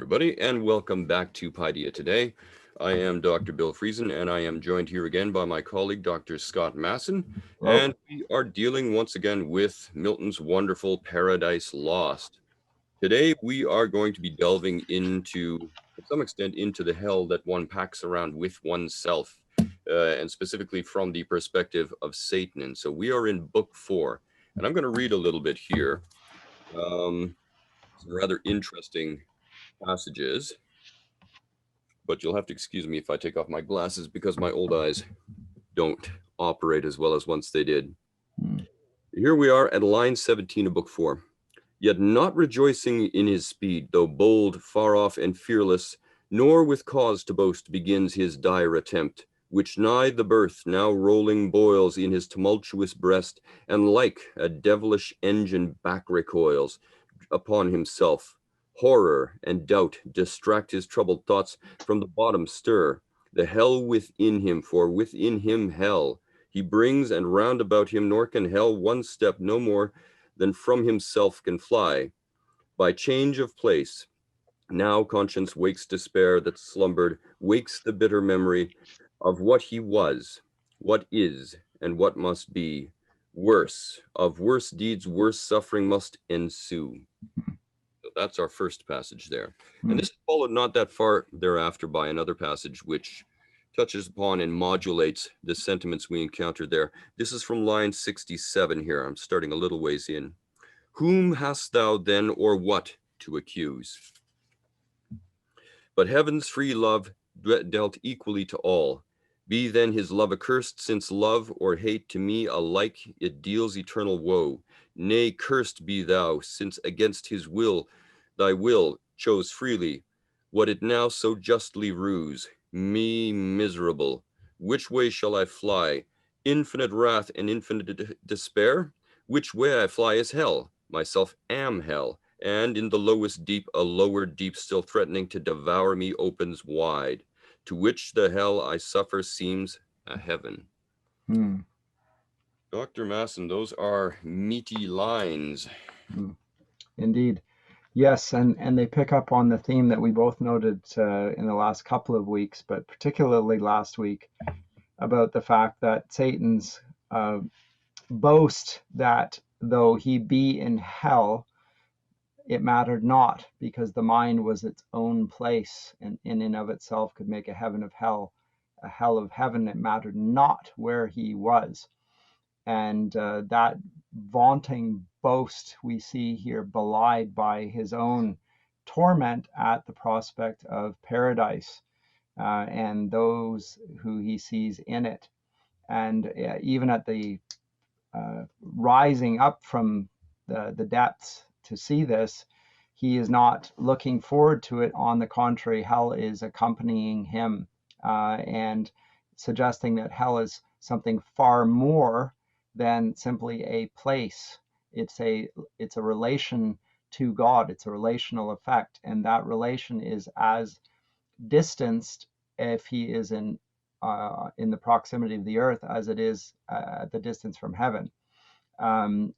everybody, and welcome back to Paideia today. I am Dr. Bill Friesen, and I am joined here again by my colleague, Dr. Scott Masson, Hello. and we are dealing once again with Milton's wonderful Paradise Lost. Today, we are going to be delving into, to some extent, into the hell that one packs around with oneself, and specifically from the perspective of Satan. And so we are in Book 4, and I'm going to read a little bit here. Some rather interesting passages, but you'll have to excuse me if I take off my glasses because my old eyes don't operate as well as once they did. Here we are at line 17 of Book 4. Yet not rejoicing in his speed, though bold, far off, and fearless, nor with cause to boast begins his dire attempt, which nigh the birth now rolling boils in his tumultuous breast, and like a devilish engine back recoils upon himself. Horror and doubt distract his troubled thoughts from the bottom stir. The hell within him, for within him hell he brings, and round about him nor can hell one step no more than from himself can fly. By change of place, now conscience wakes despair that slumbered, wakes the bitter memory of what he was, what is, and what must be. Worse, of worse deeds, worse suffering must ensue. So that's our first passage there. And this is followed not that far thereafter by another passage which touches upon and modulates the sentiments we encountered there. This is from line 67 here. I'm starting a little ways in. Whom hast thou then or what to accuse? But heaven's free love dealt equally to all. Be then his love accursed, since love or hate to me alike it deals eternal woe. Nay, cursed be thou, since against his will thy will chose freely what it now so justly rues. Me miserable, which way shall I fly? Infinite wrath and infinite despair? Which way I fly is hell. Myself am hell, and in the lowest deep, a lower deep still threatening to devour me opens wide, to which the hell I suffer seems a heaven. Hmm. Dr. Masson, those are meaty lines. Indeed. Yes, and they pick up on the theme that we both noted in the last couple of weeks, but particularly last week, about the fact that Satan's boast that though he be in hell, it mattered not, because the mind was its own place and in and of itself could make a heaven of hell, a hell of heaven. It mattered not where he was. And that vaunting boast we see here belied by his own torment at the prospect of paradise and those who he sees in it. And even at the rising up from the depths to see this, he is not looking forward to it. On the contrary, hell is accompanying him and suggesting that hell is something far more than simply a place. It's a relation to God. It's a relational effect, and that relation is as distanced if he is in the proximity of the earth as it is at the distance from heaven,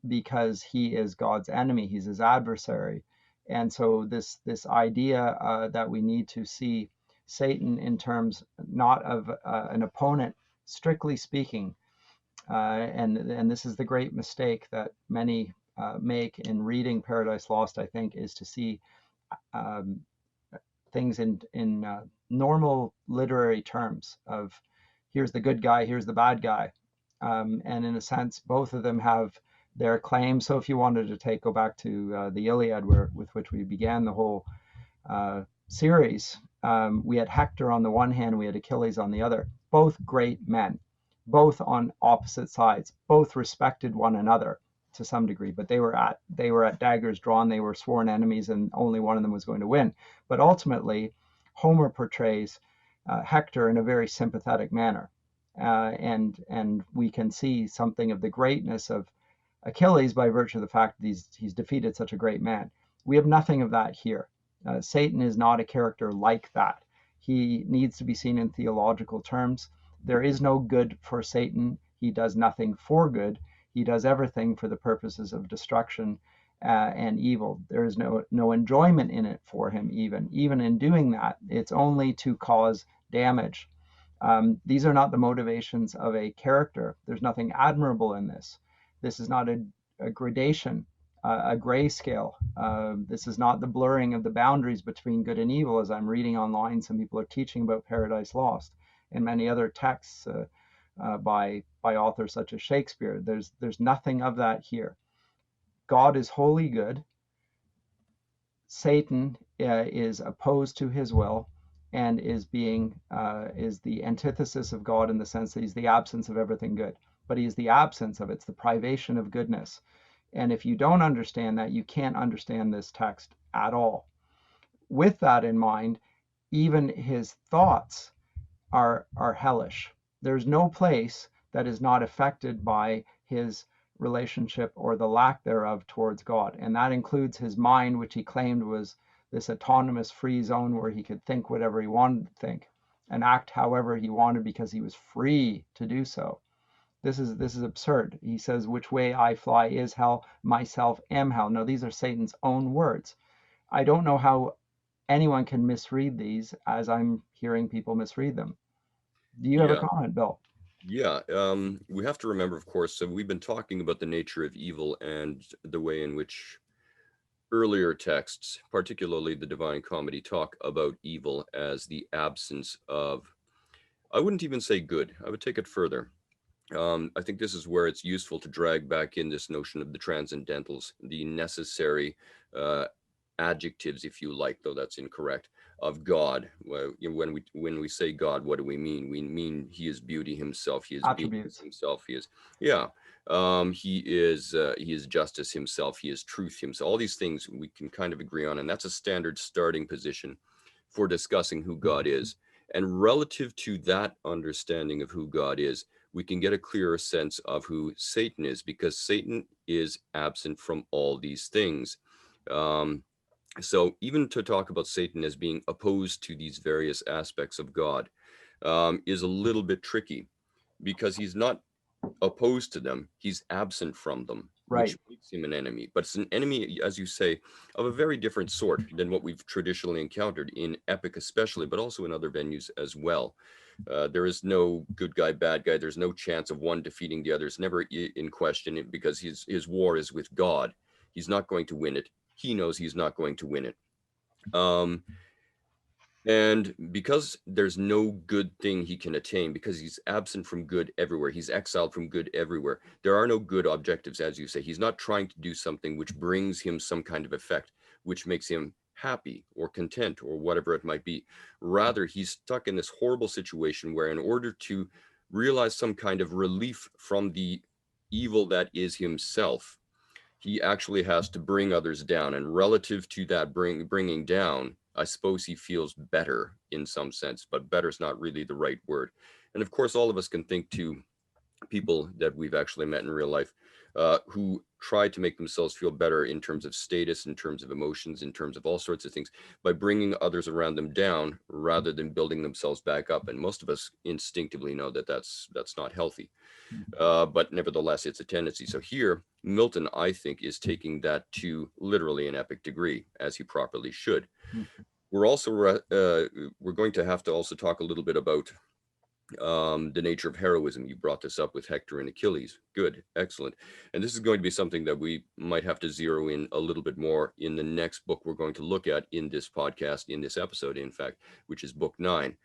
because he is God's enemy. He's his adversary, and so this idea that we need to see Satan in terms not of an opponent, strictly speaking. And this is the great mistake that many make in reading Paradise Lost, I think, is to see um, things in normal literary terms of here's the good guy, here's the bad guy. And in a sense, both of them have their claims. So if you wanted to go back to the Iliad, with which we began the whole series, we had Hector on the one hand, we had Achilles on the other, both great men, both on opposite sides, both respected one another to some degree, but they were at daggers drawn. They were sworn enemies, and only one of them was going to win. But ultimately, Homer portrays Hector in a very sympathetic manner, and we can see something of the greatness of Achilles by virtue of the fact that he's defeated such a great man. We have nothing of that here. Satan is not a character like that. He needs to be seen in theological terms. There is no good for Satan. He does nothing for good. He does everything for the purposes of destruction and evil. There is no enjoyment in it for him, even in doing that. It's only to cause damage. These are not the motivations of a character. There's nothing admirable in this. This is not a gradation, a grayscale. This is not the blurring of the boundaries between good and evil, as I'm reading online. Some people are teaching about Paradise Lost and many other texts by authors such as Shakespeare. There's nothing of that here. God is wholly good. Satan is opposed to his will and is the antithesis of God in the sense that he's the absence of everything good. But he is the absence of it. It's the privation of goodness. And if you don't understand that, you can't understand this text at all. With that in mind, even his thoughts are hellish. There's no place that is not affected by his relationship or the lack thereof towards God. And that includes his mind, which he claimed was this autonomous free zone where he could think whatever he wanted to think and act however he wanted because he was free to do so. This is absurd. He says, which way I fly is hell, myself am hell. No, these are Satan's own words. I don't know how anyone can misread these as I'm hearing people misread them. Do you have a comment, Bill? Yeah, we have to remember, of course, so we've been talking about the nature of evil and the way in which earlier texts, particularly the Divine Comedy, talk about evil as the absence of, I wouldn't even say good, I would take it further. I think this is where it's useful to drag back in this notion of the transcendentals, the necessary adjectives, if you like, though that's incorrect, of God. Well, when we say God, what do we mean? We mean he is beauty himself. He is attributes himself. He is justice himself. He is truth himself. All these things we can kind of agree on, and that's a standard starting position for discussing who God is. And relative to that understanding of who God is, we can get a clearer sense of who Satan is, because Satan is absent from all these things. So even to talk about Satan as being opposed to these various aspects of God is a little bit tricky, because he's not opposed to them, he's absent from them, right, which makes him an enemy. But it's an enemy, as you say, of a very different sort than what we've traditionally encountered in epic especially, but also in other venues as well. There is no good guy, bad guy. There's no chance of one defeating the other. It's never in question, because his war is with God. He's not going to win it. He knows he's not going to win it. And because there's no good thing he can attain, because he's absent from good everywhere, he's exiled from good everywhere, there are no good objectives, as you say. He's not trying to do something which brings him some kind of effect, which makes him happy or content or whatever it might be. Rather, he's stuck in this horrible situation where, in order to realize some kind of relief from the evil that is himself, he actually has to bring others down. And relative to that bringing down, I suppose he feels better in some sense, but better is not really the right word. And of course, all of us can think to people that we've actually met in real life who try to make themselves feel better in terms of status, in terms of emotions, in terms of all sorts of things, by bringing others around them down rather than building themselves back up. And most of us instinctively know that that's not healthy. But nevertheless, it's a tendency. So here, Milton, I think, is taking that to literally an epic degree, as he properly should. We're also we're going to have to also talk a little bit about the nature of heroism. You brought this up with Hector and Achilles. Good, excellent. And this is going to be something that we might have to zero in a little bit more in the next book we're going to look at in this podcast, in this episode, in fact, which is book 9.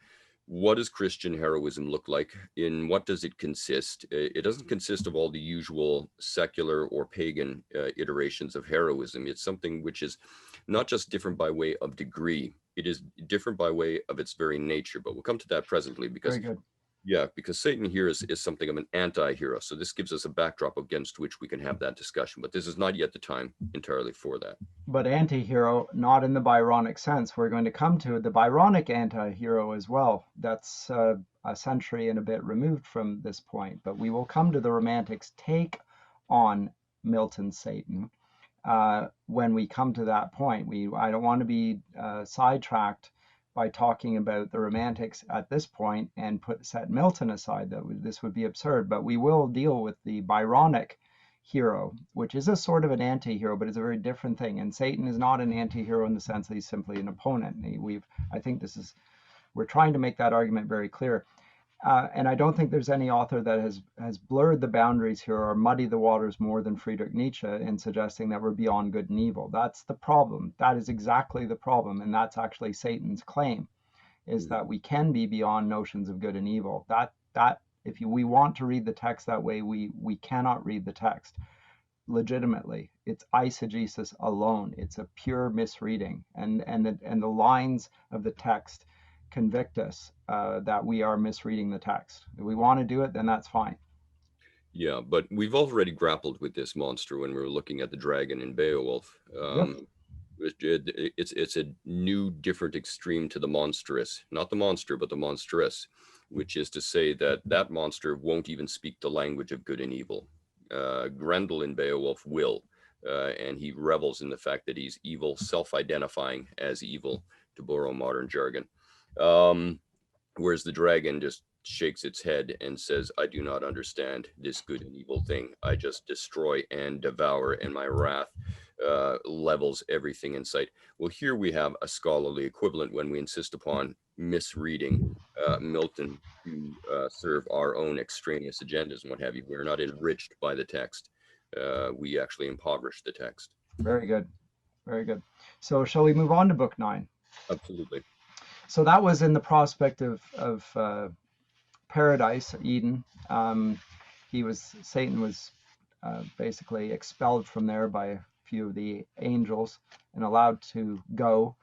What does Christian heroism look like? In what does it consist? It doesn't consist of all the usual secular or pagan iterations of heroism. It's something which is not just different by way of degree. It is different by way of its very nature. But we'll come to that presently, because very good. Yeah, because Satan here is something of an anti-hero. So this gives us a backdrop against which we can have that discussion. But this is not yet the time entirely for that. But anti-hero, not in the Byronic sense. We're going to come to the Byronic anti-hero as well. That's a century and a bit removed from this point. But we will come to the Romantics' take on Milton's Satan when we come to that point. I don't want to be sidetracked by talking about the Romantics at this point and set Milton aside. This would be absurd. But we will deal with the Byronic hero, which is a sort of an anti-hero, but it's a very different thing. And Satan is not an anti-hero in the sense that he's simply an opponent. I think we're trying to make that argument very clear. And I don't think there's any author that has blurred the boundaries here or muddied the waters more than Friedrich Nietzsche in suggesting that we're beyond good and evil. That's the problem. That is exactly the problem. And that's actually Satan's claim, is that we can be beyond notions of good and evil. If we want to read the text that way, we cannot read the text legitimately. It's eisegesis alone. It's a pure misreading. And the lines of the text convict us that we are misreading the text. If we want to do it, then that's fine. Yeah, but we've already grappled with this monster when we were looking at the dragon in Beowulf. It's a new, different extreme to the monstrous, not the monster, but the monstrous, which is to say that monster won't even speak the language of good and evil. Grendel in Beowulf will, and he revels in the fact that he's evil, self-identifying as evil, to borrow modern jargon. Whereas the dragon just shakes its head and says, I do not understand this good and evil thing. I just destroy and devour, and my wrath levels everything in sight. Well, here we have a scholarly equivalent when we insist upon misreading Milton to serve our own extraneous agendas and what have you. We're not enriched by the text. We actually impoverish the text. Very good. Very good. So shall we move on to book 9? Absolutely. So that was in the prospect of Paradise, Eden. Satan was basically expelled from there by a few of the angels and allowed to go.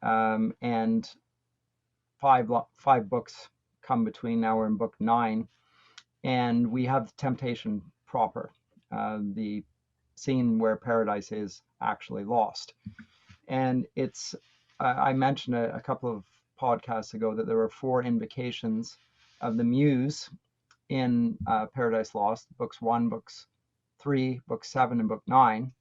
And five books come between. Now we're in book 9, and we have temptation proper, the scene where Paradise is actually lost. And it's I mentioned a couple of podcasts ago that there were 4 invocations of the Muse in Paradise Lost, books 1, books 3, book 7, and book 9.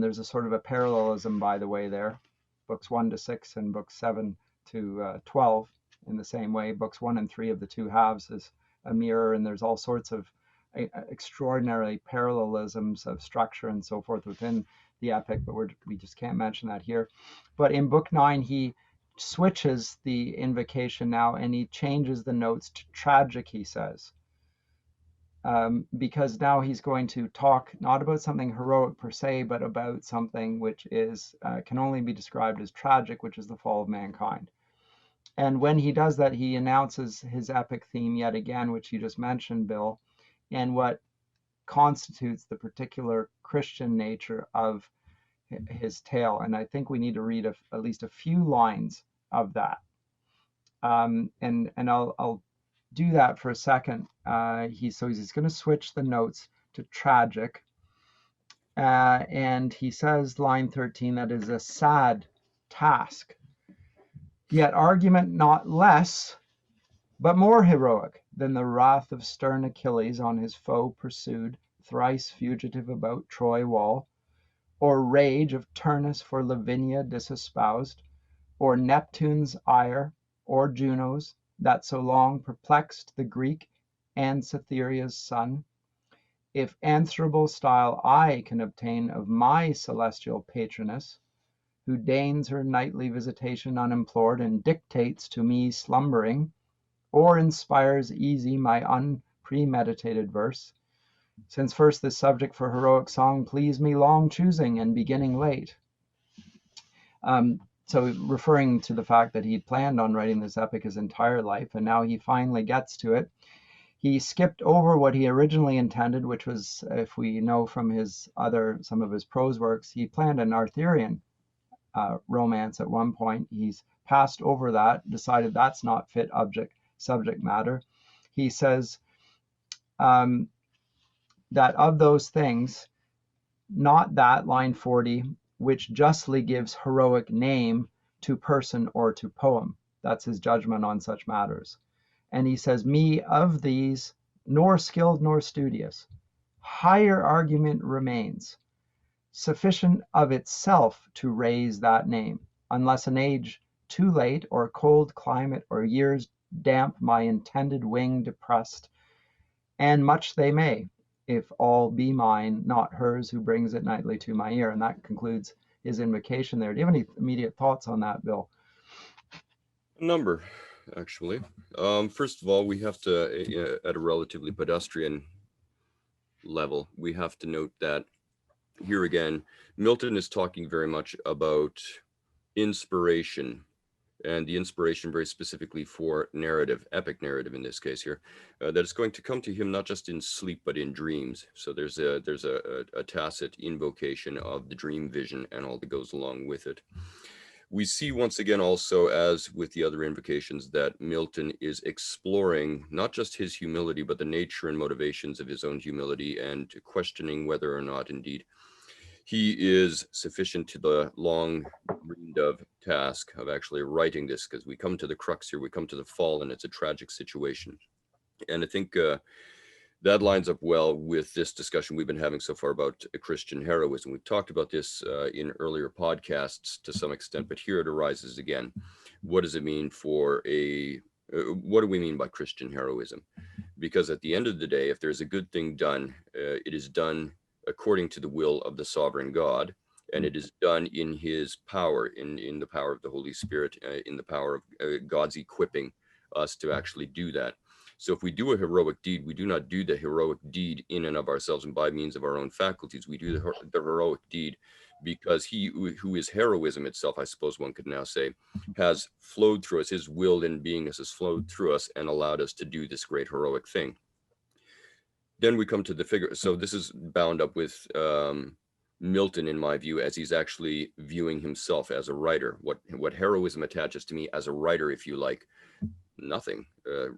There's a sort of a parallelism, by the way, there. Books 1 to 6 and books 7 to 12 in the same way. Books 1 and 3 of the 2 halves is a mirror, and there's all sorts of extraordinary parallelisms of structure and so forth within the epic, but we just can't mention that here. But in book 9, he switches the invocation now, and he changes the notes to tragic, he says, because now he's going to talk not about something heroic per se, but about something which is can only be described as tragic, which is the fall of mankind. And when he does that, he announces his epic theme yet again, which you just mentioned, Bill, and what constitutes the particular Christian nature of his tale. And I think we need to read at least a few lines of that. And I'll do that for a second. He's going to switch the notes to tragic. And he says, line 13, that is a sad task, yet argument not less, but more heroic than the wrath of stern Achilles on his foe pursued, thrice fugitive about Troy wall, or rage of Turnus for Lavinia disespoused, or Neptune's ire, or Juno's, that so long perplexed the Greek and Cytherea's son. If answerable style I can obtain of my celestial patroness, who deigns her nightly visitation unimplored, and dictates to me slumbering, or inspires easy my unpremeditated verse, since first this subject for heroic song pleased me long choosing and beginning late. So referring to the fact that he'd planned on writing this epic his entire life, and now he finally gets to it. He skipped over what he originally intended, which was, if we know from some of his prose works, he planned an Arthurian romance at one point. He's passed over that, decided that's not fit subject matter. He says that of those things, not that, line 40, which justly gives heroic name to person or to poem. That's his judgment on such matters. And he says, me of these, nor skilled nor studious, higher argument remains, sufficient of itself to raise that name, unless an age too late, or cold climate, or years damp my intended wing depressed, and much they may, if all be mine, not hers, who brings it nightly to my ear. And that concludes his invocation there. Do you have any immediate thoughts on that, Bill? A number, actually. First of all, we have to, at a relatively pedestrian level, we have to note that here again, Milton is talking very much about inspiration, and the inspiration very specifically for narrative, epic narrative in this case here, that is going to come to him not just in sleep but in dreams. So there's a tacit invocation of the dream vision and all that goes along with it. We see once again also, as with the other invocations, that Milton is exploring not just his humility but the nature and motivations of his own humility, and questioning whether or not indeed he is sufficient to the long dreamed of task of actually writing this, because we come to the crux here, we come to the fall, and it's a tragic situation. And I think that lines up well with this discussion we've been having so far about Christian heroism. We've talked about this in earlier podcasts to some extent, but here it arises again. What does it mean for what do we mean by Christian heroism? Because at the end of the day, if there's a good thing done, it is done according to the will of the sovereign God, and it is done in his power, in the power of the Holy Spirit, in the power of God's equipping us to actually do that. So if we do a heroic deed, we do not do the heroic deed in and of ourselves and by means of our own faculties. We do the heroic deed because he who is heroism itself, I suppose one could now say, has flowed through us. His will in beingness has flowed through us and allowed us to do this great heroic thing. Then we come to the figure. So this is bound up with Milton, in my view, as he's actually viewing himself as a writer. What heroism attaches to me as a writer, if you like, nothing,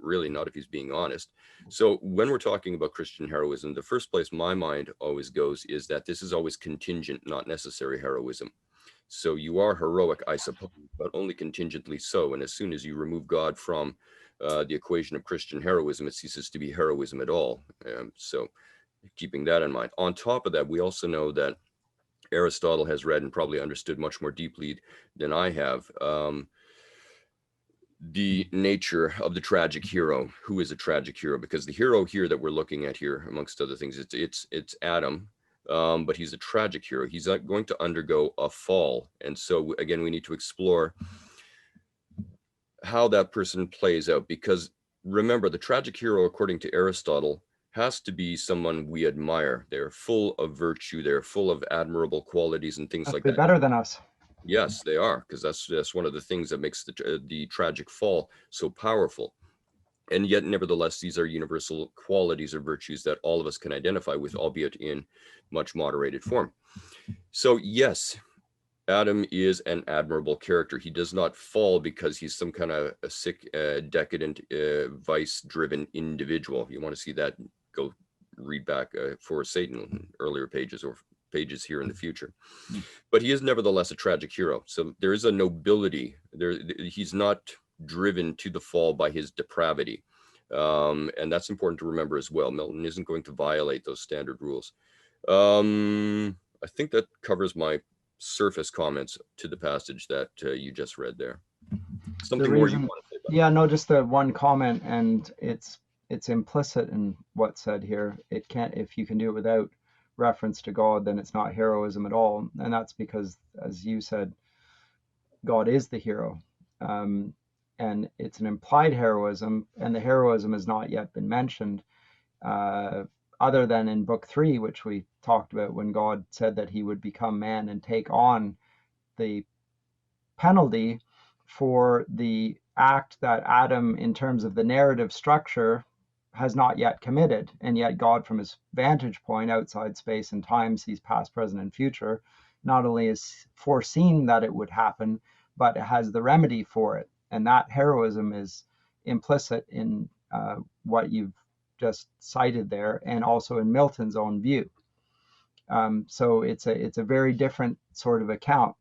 really, not if he's being honest. So when we're talking about Christian heroism, the first place my mind always goes is that this is always contingent, not necessary heroism. So you are heroic, I suppose, but only contingently so. And as soon as you remove God from the equation of Christian heroism, it ceases to be heroism at all. So keeping that in mind. On top of that, we also know that Aristotle has read and probably understood much more deeply than I have the nature of the tragic hero. Who is a tragic hero? Because the hero here that we're looking at here, amongst other things, it's Adam, but he's a tragic hero. He's going to undergo a fall, and so again, we need to explore how that person plays out. Because remember, the tragic hero, according to Aristotle, has to be someone we admire. They're full of virtue. They're full of admirable qualities and things like that. Better than us. Yes, they are, because that's one of the things that makes the tragic fall so powerful. And yet, nevertheless, these are universal qualities or virtues that all of us can identify with, albeit in much moderated form. So yes, Adam is an admirable character. He does not fall because he's some kind of a sick, decadent, vice-driven individual. If you want to see that, go read back for Satan, earlier pages or pages here in the future. But he is nevertheless a tragic hero. So there is a nobility there. He's not driven to the fall by his depravity. And that's important to remember as well. Milton isn't going to violate those standard rules. I think that covers my surface comments to the passage that you just read there. Something more you want to say about Yeah, no, just the one comment, and it's implicit in what's said here. It can't, if you can do it without reference to God, then it's not heroism at all. And that's because, as you said, God is the hero. And it's an implied heroism, and the heroism has not yet been mentioned, other than in book 3, which we talked about, when God said that he would become man and take on the penalty for the act that Adam, in terms of the narrative structure, has not yet committed. And yet God, from his vantage point outside space and time, sees past, present, and future, not only has foreseen that it would happen, but has the remedy for it. And that heroism is implicit in what you've just cited there, and also in Milton's own view. So it's a very different sort of account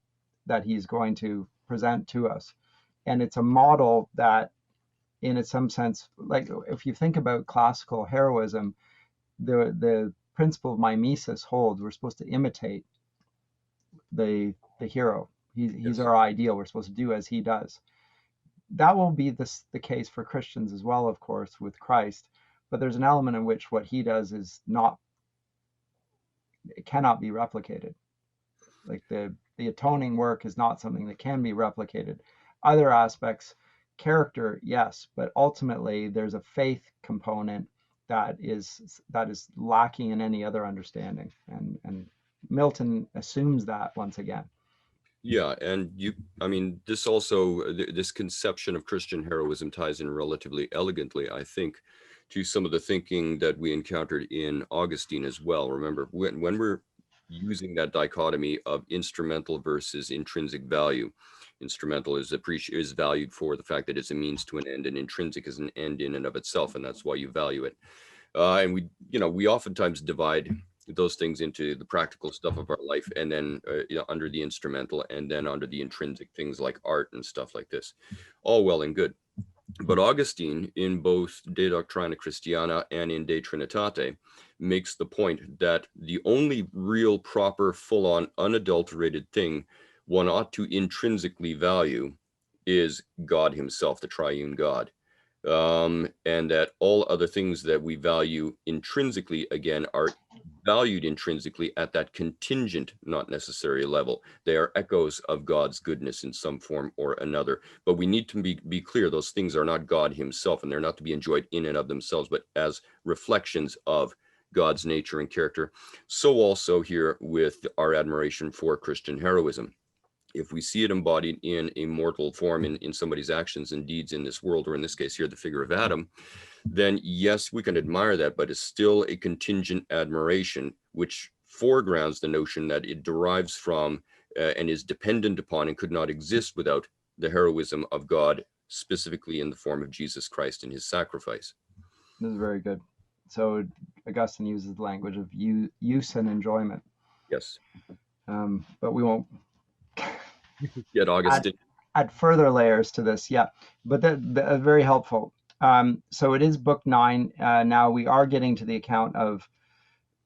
that he's going to present to us. And it's a model that, in some sense, like if you think about classical heroism, the principle of mimesis holds. We're supposed to imitate the hero. He's our ideal. We're supposed to do as he does. That will be the case for Christians as well, of course, with Christ. But there's an element in which what he does is not it cannot be replicated. Like the atoning work is not something that can be replicated. Other aspects, character, yes, but ultimately there's a faith component that is lacking in any other understanding, and Milton assumes that once again. Yeah, and I mean, this also, this conception of Christian heroism ties in relatively elegantly, I think, to some of the thinking that we encountered in Augustine as well. Remember, when we're using that dichotomy of instrumental versus intrinsic value, instrumental is valued for the fact that it's a means to an end, and intrinsic is an end in and of itself, and that's why you value it. And we oftentimes divide those things into the practical stuff of our life, and then under the instrumental, and then under the intrinsic things like art and stuff like this. All well and good. But Augustine, in both De Doctrina Christiana and in De Trinitate, makes the point that the only real, proper, full-on, unadulterated thing one ought to intrinsically value is God himself, the triune God. And that all other things that we value intrinsically, again, are valued intrinsically at that contingent, not necessary level. They are echoes of God's goodness in some form or another. But we need to be clear, those things are not God himself, and they're not to be enjoyed in and of themselves, but as reflections of God's nature and character. So also here with our admiration for Christian heroism. If we see it embodied in a mortal form in somebody's actions and deeds in this world, or in this case here, the figure of Adam, then yes, we can admire that, but it's still a contingent admiration, which foregrounds the notion that it derives from and is dependent upon and could not exist without the heroism of God, specifically in the form of Jesus Christ and his sacrifice. This is very good. So Augustine uses the language of use and enjoyment. Yes. But we won't Yet Augustine. Add further layers to this. Yeah, but that very helpful. So it is book 9. Now we are getting to the account of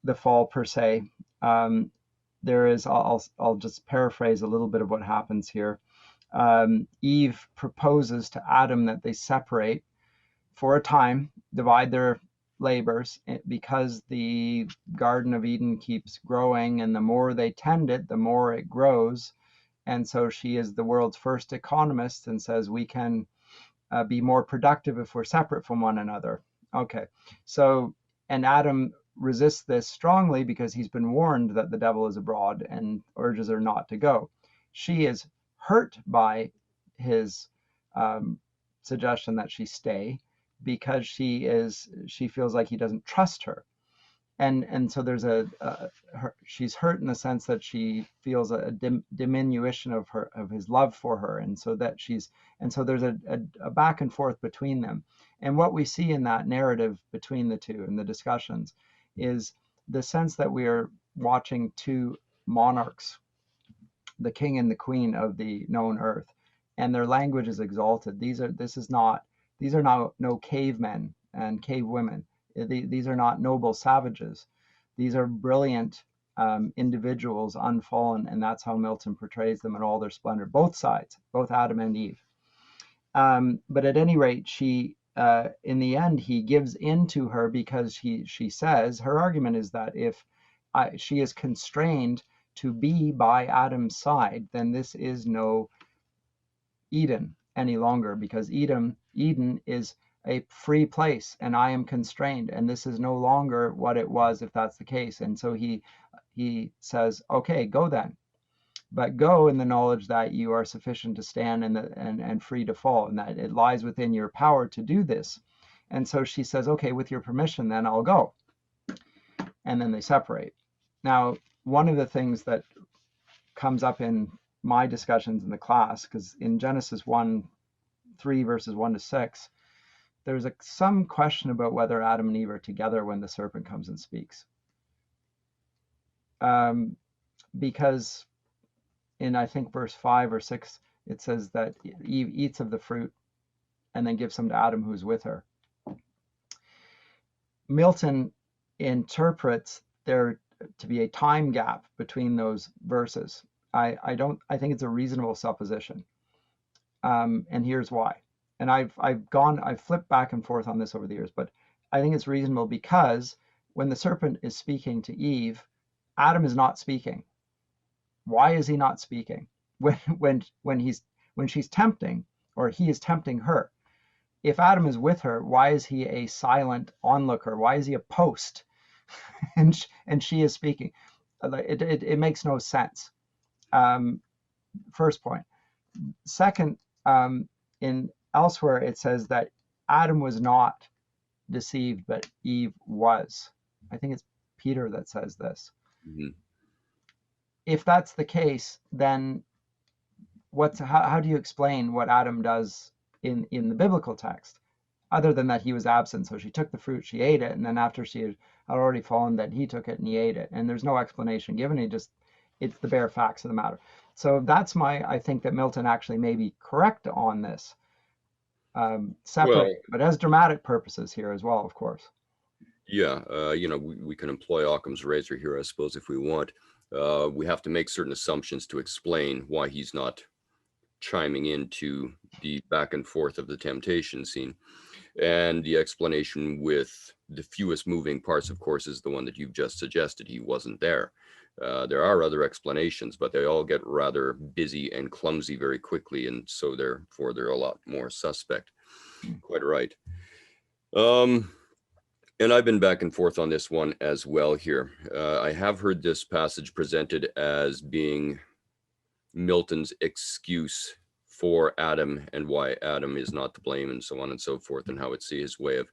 the fall per se. There is, I'll just paraphrase a little bit of what happens here. Eve proposes to Adam that they separate for a time, divide their labors, because the Garden of Eden keeps growing, and the more they tend it, the more it grows. And so she is the world's first economist and says we can be more productive if we're separate from one another. Okay, so, and Adam resists this strongly because he's been warned that the devil is abroad and urges her not to go. She is hurt by his suggestion that she stay because she feels like he doesn't trust her. And so there's she's hurt in the sense that she feels a diminution of his love for her, and so there's a back and forth between them. And what we see in that narrative between the two and the discussions is the sense that we are watching two monarchs, the king and the queen of the known earth, and their language is exalted. These are no cavemen and cave women. These are not noble savages. These are brilliant individuals, unfallen, and that's how Milton portrays them in all their splendor. Both sides, both Adam and Eve. But at any rate, she, in the end, he gives in to her because she says, her argument is that if she is constrained to be by Adam's side, then this is no Eden any longer, because Eden is a free place and I am constrained, and this is no longer what it was if that's the case. And so he says, okay, go then, but go in the knowledge that you are sufficient to stand and free to fall, and that it lies within your power to do this. And so she says, okay, with your permission, then I'll go. And then they separate. Now, one of the things that comes up in my discussions in the class, because in Genesis 1:3 verses 1 to 6, there's some question about whether Adam and Eve are together when the serpent comes and speaks. Because in, I think, verse 5 or 6, it says that Eve eats of the fruit and then gives some to Adam who's with her. Milton interprets there to be a time gap between those verses. I think it's a reasonable supposition. And here's why. And I've flipped back and forth on this over the years, but I think it's reasonable because when the serpent is speaking to Eve, Adam is not speaking. Why is he not speaking when she's tempting, or he is tempting her? If Adam is with her, why is he a silent onlooker? Why is he a post and she is speaking? It makes no sense. First point. Second, in elsewhere it says that Adam was not deceived, but Eve was. I think it's Peter that says this. Mhm. If that's the case, then how do you explain what Adam does in the biblical text, other than that he was absent? So she took the fruit, she ate it, and then after she had already fallen, that he took it and he ate it, and there's no explanation given. It's the bare facts of the matter. So I think that Milton actually may be correct on this. Separate, Well, but has dramatic purposes here as well, of course. yeah, we can employ Occam's razor here, I suppose, if we want. We have to make certain assumptions to explain why he's not chiming into the back and forth of the temptation scene. And the explanation with the fewest moving parts, of course, is the one that you've just suggested. He wasn't there. There are other explanations, but they all get rather busy and clumsy very quickly, and so therefore they're a lot more suspect. Quite right. And I've been back and forth on this one as well here. I have heard this passage presented as being Milton's excuse for Adam and why Adam is not to blame and so on and so forth, and how it's his way of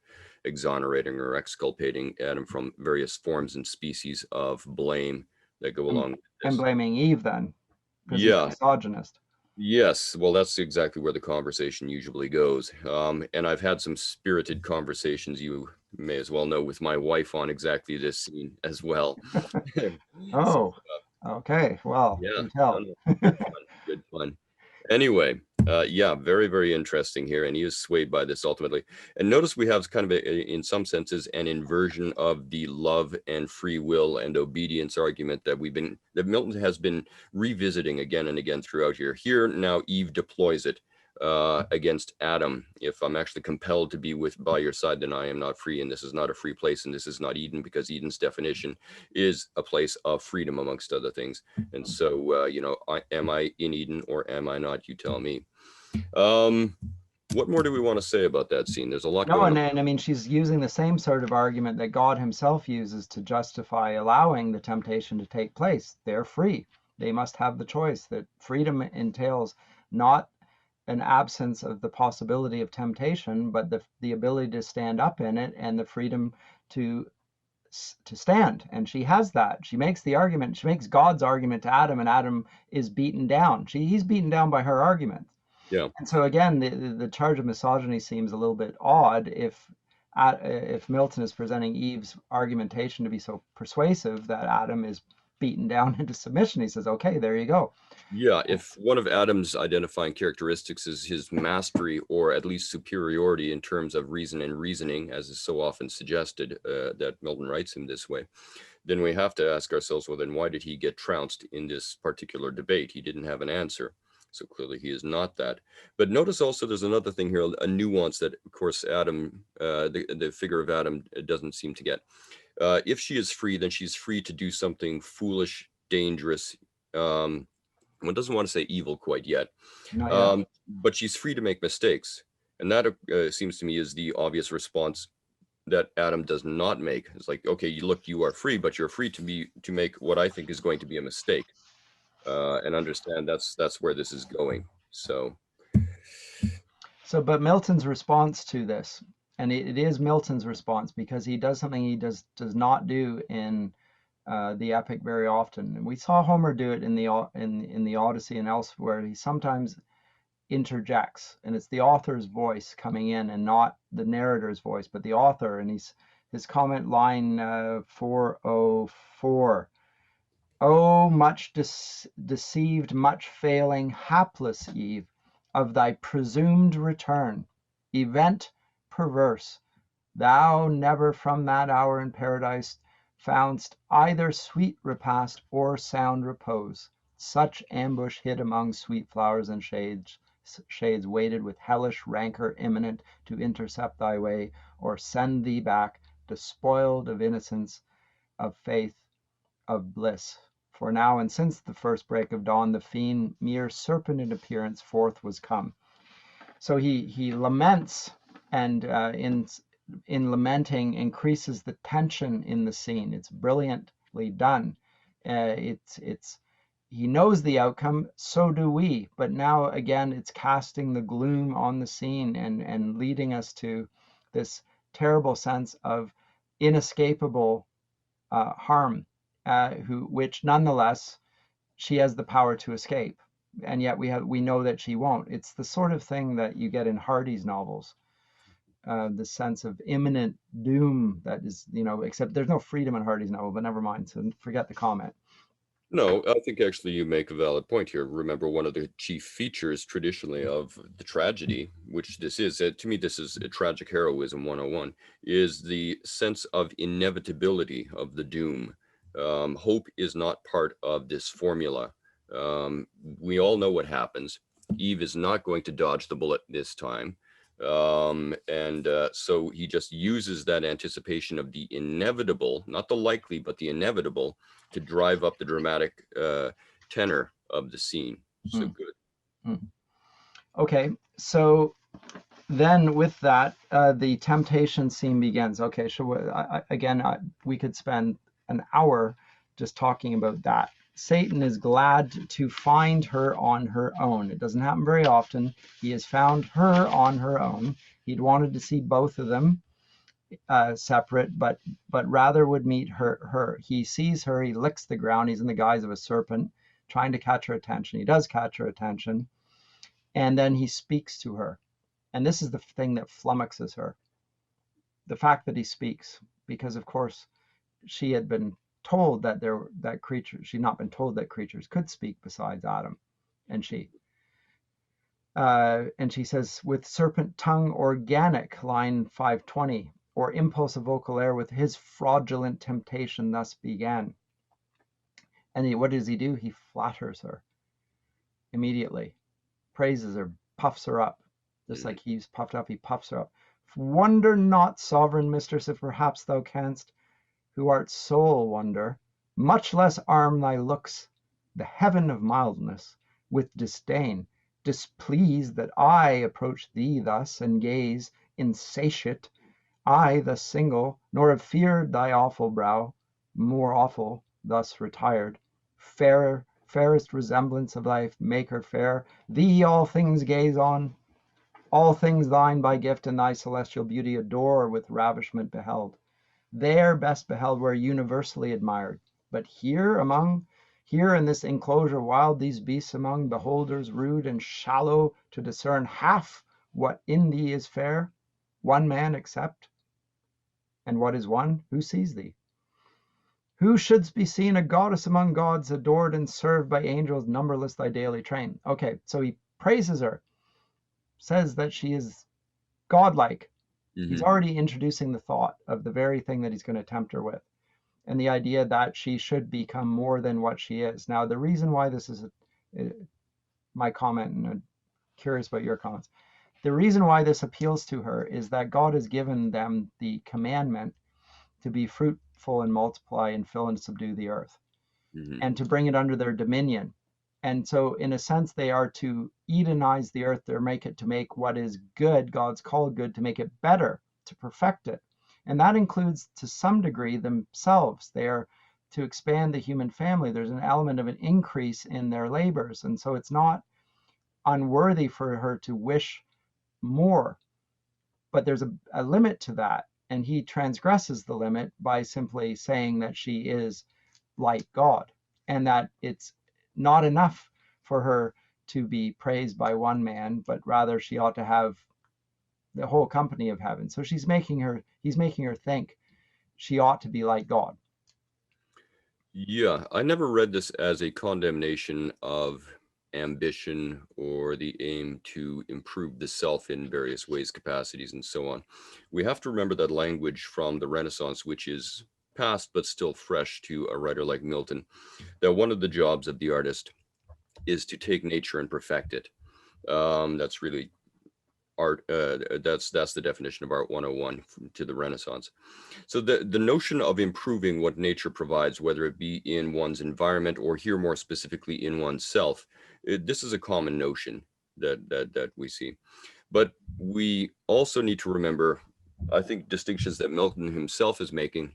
exonerating or exculpating Adam from various forms and species of blame that go along with this. And blaming Eve then, because he's Yeah. a misogynist. Yes, well, that's exactly where the conversation usually goes. And I've had some spirited conversations, you may as well know, with my wife on exactly this scene as well. Oh, okay. Well, Yeah, do tell. good fun, good fun. Anyway, yeah, very, very interesting here, and he is swayed by this ultimately. And notice we have kind of in some senses, an inversion of the love and free will and obedience argument that Milton has been revisiting again and again throughout here. Here now, Eve deploys it against Adam. If I'm actually compelled to be by your side, then I am not free, and this is not a free place, and this is not Eden, because Eden's definition is a place of freedom, amongst other things. And so, am I in Eden or am I not? You tell me. What more do we want to say about that scene? There's a lot going on. And I mean, she's using the same sort of argument that God himself uses to justify allowing the temptation to take place. They're free. They must have the choice. That freedom entails not an absence of the possibility of temptation, but the ability to stand up in it, and the freedom to stand. And she has that. She makes the argument. She makes God's argument to Adam, and Adam is beaten down. He's beaten down by her argument. Yeah. And so again, the charge of misogyny seems a little bit odd if Milton is presenting Eve's argumentation to be so persuasive that Adam is beaten down into submission. He says, okay, there you go. Yeah, if one of Adam's identifying characteristics is his mastery, or at least superiority in terms of reason and reasoning, as is so often suggested, that Milton writes him this way, then we have to ask ourselves, well, then why did he get trounced in this particular debate? He didn't have an answer. So clearly he is not that. But notice also there's another thing here, a nuance that, of course, Adam, the figure of Adam doesn't seem to get. If she is free, then she's free to do something foolish, dangerous. One doesn't want to say evil quite yet, but she's free to make mistakes. And that seems to me is the obvious response that Adam does not make. It's like, okay, you are free, but you're free to make what I think is going to be a mistake. And understand that's where this is going. But Milton's response to this, and it is Milton's response, because he does something he does not do in the epic very often. And we saw Homer do it in the Odyssey and elsewhere. He sometimes interjects, and it's the author's voice coming in, and not the narrator's voice, but the author. And his comment line 404. Oh, much deceived, much failing, hapless Eve, of thy presumed return, event perverse, thou never from that hour in paradise foundst either sweet repast or sound repose. Such ambush hid among sweet flowers and shades waited with hellish rancor imminent to intercept thy way, or send thee back, despoiled of innocence, of faith, of bliss. For now and since the first break of dawn, the fiend, mere serpent in appearance, forth was come. So he laments, and in lamenting increases the tension in the scene. It's brilliantly done. It's he knows the outcome, so do we. But now again, it's casting the gloom on the scene and leading us to this terrible sense of inescapable harm, which nonetheless she has the power to escape, and yet we know that she won't. It's the sort of thing that you get in Hardy's novels, the sense of imminent doom that is, except there's no freedom in Hardy's novel, but never mind. So forget the comment. No, I think actually you make a valid point here. Remember, one of the chief features traditionally of the tragedy, which this is, to me, this is a tragic heroism 101, is the sense of inevitability of the doom. Hope is not part of this formula. We all know what happens. Eve is not going to dodge the bullet this time. So he just uses that anticipation of the inevitable, not the likely, but the inevitable, to drive up the dramatic tenor of the scene. So good. Okay, so then with that, the temptation scene begins. Okay, so we could spend an hour just talking about that. Satan is glad to find her on her own. It doesn't happen very often. He has found her on her own. He'd wanted to see both of them separate, but rather would meet her. He sees her, he licks the ground, he's in the guise of a serpent, trying to catch her attention. He does catch her attention, and then he speaks to her. And this is the thing that flummoxes her. The fact that he speaks, because of course she had been told that creatures, she'd not been told that creatures could speak besides Adam and she. And she says, with serpent tongue organic, line 520, or impulse of vocal air, with his fraudulent temptation thus began. And what does he do? He flatters her immediately, praises her, puffs her up. Just like he's puffed up, he puffs her up. Wonder not, sovereign mistress, if perhaps thou canst, who art sole wonder, much less arm thy looks, the heaven of mildness, with disdain, displeased that I approach thee thus, and gaze insatiate, I the single, nor have feared thy awful brow, more awful, thus retired, fairest resemblance of thy Maker fair, thee all things gaze on, all things thine by gift, and thy celestial beauty adore, with ravishment beheld. There best beheld where universally admired. But here in this enclosure wild, these beasts among beholders rude and shallow to discern half what in thee is fair, one man except. And what is one? Who sees thee? Who shouldst be seen a goddess among gods, adored and served by angels, numberless thy daily train. Okay, so he praises her, says that she is godlike. He's already introducing the thought of the very thing that he's going to tempt her with, and the idea that she should become more than what she is. Now, the reason why this is my comment, and I'm curious about your comments, the reason why this appeals to her is that God has given them the commandment to be fruitful and multiply and fill and subdue the earth, and to bring it under their dominion. And so, in a sense, they are to Edenize the earth, to make what is good, God's called good, to make it better, to perfect it. And that includes, to some degree, themselves. They are to expand the human family. There's an element of an increase in their labors. And so it's not unworthy for her to wish more. But there's a limit to that. And he transgresses the limit by simply saying that she is like God, and that it's not enough for her to be praised by one man, but rather she ought to have the whole company of heaven. So he's making her think she ought to be like God. Yeah, I never read this as a condemnation of ambition or the aim to improve the self in various ways, capacities, and so on. We have to remember that language from the Renaissance, which is past but still fresh to a writer like Milton, that one of the jobs of the artist is to take nature and perfect it. That's really art. That's the definition of Art 101 to the Renaissance. So the notion of improving what nature provides, whether it be in one's environment or here more specifically in oneself, this is a common notion that we see. But we also need to remember, I think, distinctions that Milton himself is making,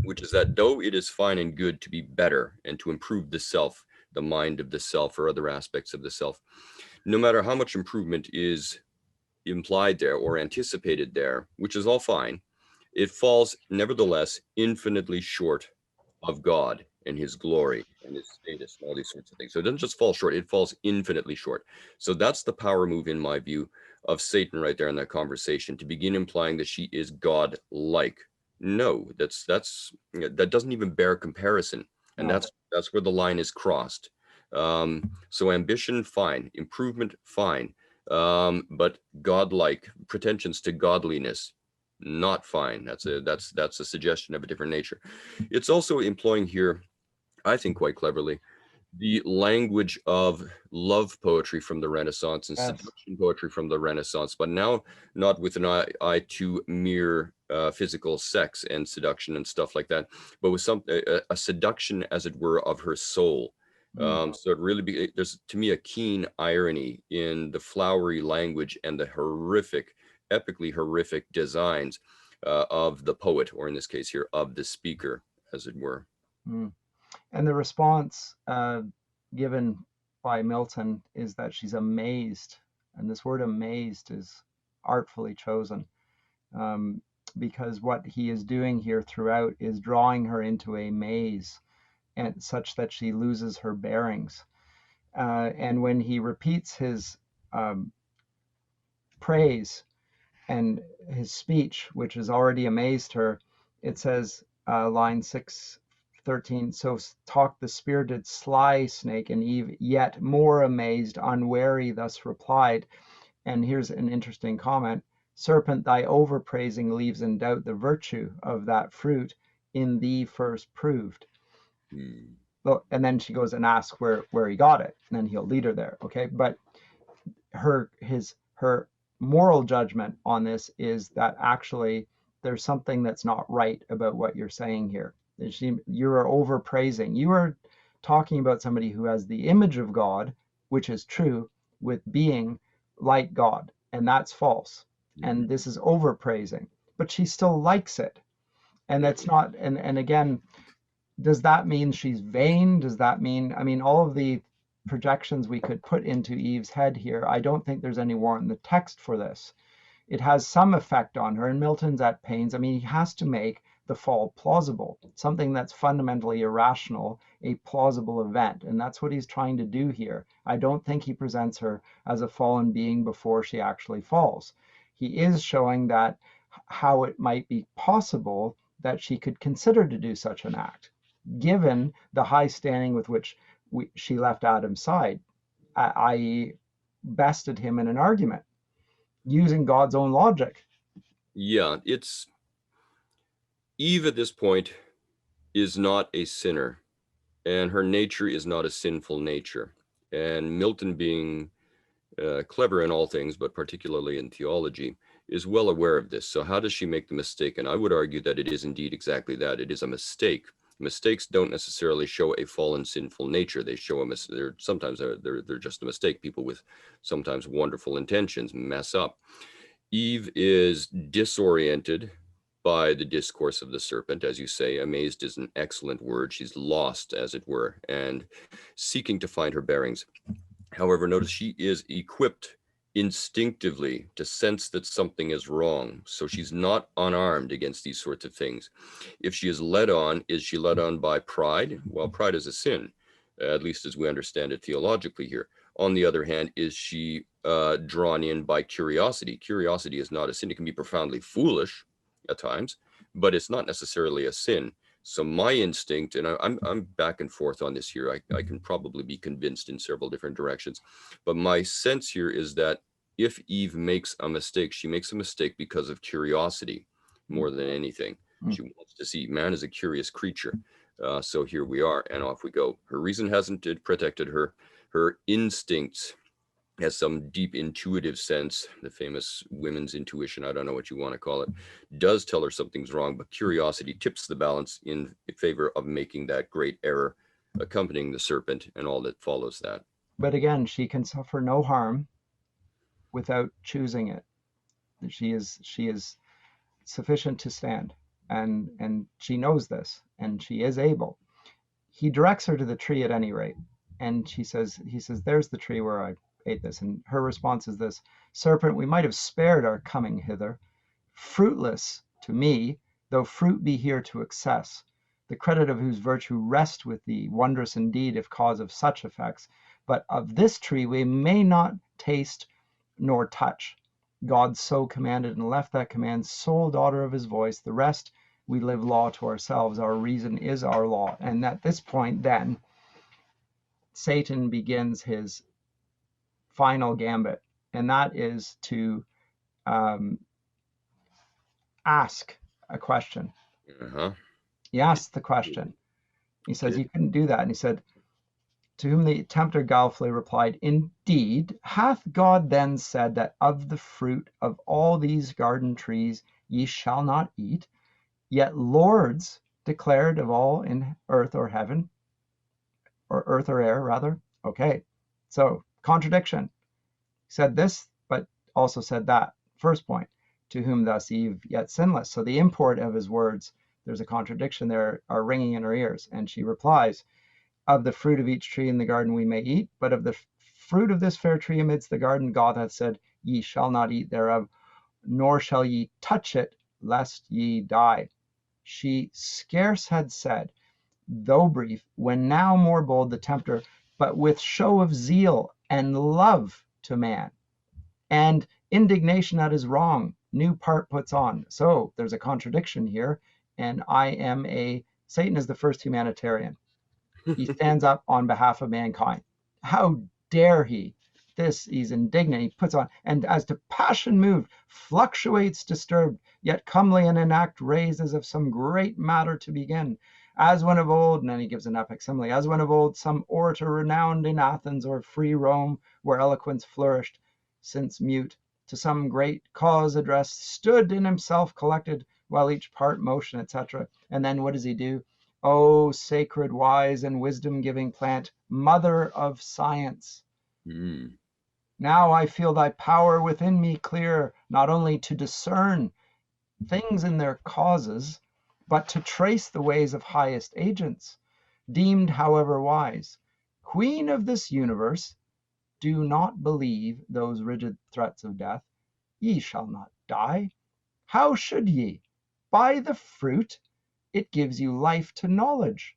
which is that though it is fine and good to be better and to improve the self, the mind of the self or other aspects of the self, no matter how much improvement is implied there or anticipated there, which is all fine, it falls nevertheless infinitely short of God and his glory and his status and all these sorts of things. So it doesn't just fall short, it falls infinitely short. So that's the power move, in my view, of Satan right there in that conversation, to begin implying that she is God-like. No, that doesn't even bear comparison. And No. that's where the line is crossed. So ambition, fine. Improvement, fine. But godlike, pretensions to godliness, not fine. That's a suggestion of a different nature. It's also employing here, I think quite cleverly, the language of love poetry from the Renaissance and Yes. seduction poetry from the Renaissance, but now not with an eye to mere physical sex and seduction and stuff like that, but with a seduction, as it were, of her soul. So it really there's, to me, a keen irony in the flowery language and the epically horrific designs of the poet, or in this case here, of the speaker, as it were. Mm. And the response given by Milton is that she's amazed. And this word amazed is artfully chosen, because what he is doing here throughout is drawing her into a maze, and such that she loses her bearings. And when he repeats his praise and his speech, which has already amazed her, it says, line 613, so talked the spirited sly snake, and Eve, yet more amazed, unwary, thus replied. And here's an interesting comment: serpent, thy overpraising leaves in doubt the virtue of that fruit in thee first proved. Well, and then she goes and asks where he got it, and then he'll lead her there. Okay, but her moral judgment on this is that actually there's something that's not right about what you're saying here. You are overpraising. You are talking about somebody who has the image of God, which is true, with being like God, and that's false. And this is overpraising, but she still likes it. And that's not, and again, does that mean she's vain? Does that mean, I mean, all of the projections we could put into Eve's head here, I don't think there's any warrant in the text for this. It has some effect on her, and Milton's at pains. I mean, he has to make the fall plausible, something that's fundamentally irrational, a plausible event. And that's what he's trying to do here. I don't think he presents her as a fallen being before she actually falls. He is showing that how it might be possible that she could consider to do such an act, given the high standing with which she left Adam's side, i.e., bested him in an argument using God's own logic. Yeah, Eve at this point is not a sinner, and her nature is not a sinful nature. And Milton, being clever in all things, but particularly in theology, is well aware of this. So how does she make the mistake? And I would argue that it is indeed exactly that. It is a mistake. Mistakes don't necessarily show a fallen sinful nature. They show they're just a mistake. People with sometimes wonderful intentions mess up. Eve is disoriented by the discourse of the serpent, as you say. Amazed is an excellent word. She's lost, as it were, and seeking to find her bearings. However, notice she is equipped instinctively to sense that something is wrong. So she's not unarmed against these sorts of things. If she is led on, is she led on by pride? Well, pride is a sin, at least as we understand it theologically here. On the other hand, is she drawn in by curiosity? Curiosity is not a sin. It can be profoundly foolish at times, but it's not necessarily a sin. So my instinct, and I'm back and forth on this here, I can probably be convinced in several different directions, but my sense here is that if Eve makes a mistake, she makes a mistake because of curiosity more than anything. She wants to see. Man is a curious creature. So here we are, and off we go. Her reason hasn't protected her. Her instincts has some deep intuitive sense, the famous women's intuition, I don't know what you want to call it, does tell her something's wrong, but curiosity tips the balance in favor of making that great error, accompanying the serpent and all that follows that. But again, she can suffer no harm without choosing it. She is sufficient to stand, and she knows this, and she is able. He directs her to the tree at any rate, and he says, there's the tree where I ate this. And her response is this: serpent, we might have spared our coming hither, fruitless to me, though fruit be here to excess, the credit of whose virtue rest with thee, wondrous indeed if cause of such effects. But of this tree we may not taste nor touch. God so commanded and left that command, sole daughter of his voice. The rest we live law to ourselves. Our reason is our law. And at this point, then, Satan begins his final gambit, and that is to ask a question. He asks the question. He says, you couldn't do that. And he said, to whom the tempter guilefully replied, indeed, hath God then said that of the fruit of all these garden trees ye shall not eat? Yet lords declared of all in earth or heaven, or earth or air, rather. Okay, so contradiction. He said this, but also said that. First point, to whom thus Eve, yet sinless. So the import of his words, there's a contradiction there, are ringing in her ears. And she replies, of the fruit of each tree in the garden we may eat, but of the fruit of this fair tree amidst the garden God hath said, ye shall not eat thereof, nor shall ye touch it, lest ye die. She scarce had said, though brief, when now more bold the tempter, but with show of zeal and love to man, and indignation at his wrong, new part puts on. So there's a contradiction here, and Satan is the first humanitarian. He stands up on behalf of mankind. How dare he? This, he's indignant, he puts on, and as to passion moved, fluctuates disturbed, yet comely and in act raised as of some great matter to begin. As when of old, and then he gives an epic simile, as when of old some orator renowned in Athens or free Rome, where eloquence flourished, since mute, to some great cause addressed, stood in himself collected, while each part motion, etc. And then what does he do? O sacred, wise, and wisdom-giving plant, mother of science. Now I feel thy power within me clear, not only to discern things in their causes, but to trace the ways of highest agents, deemed however wise. Queen of this universe, do not believe those rigid threats of death. Ye shall not die. How should ye? By the fruit, it gives you life to knowledge.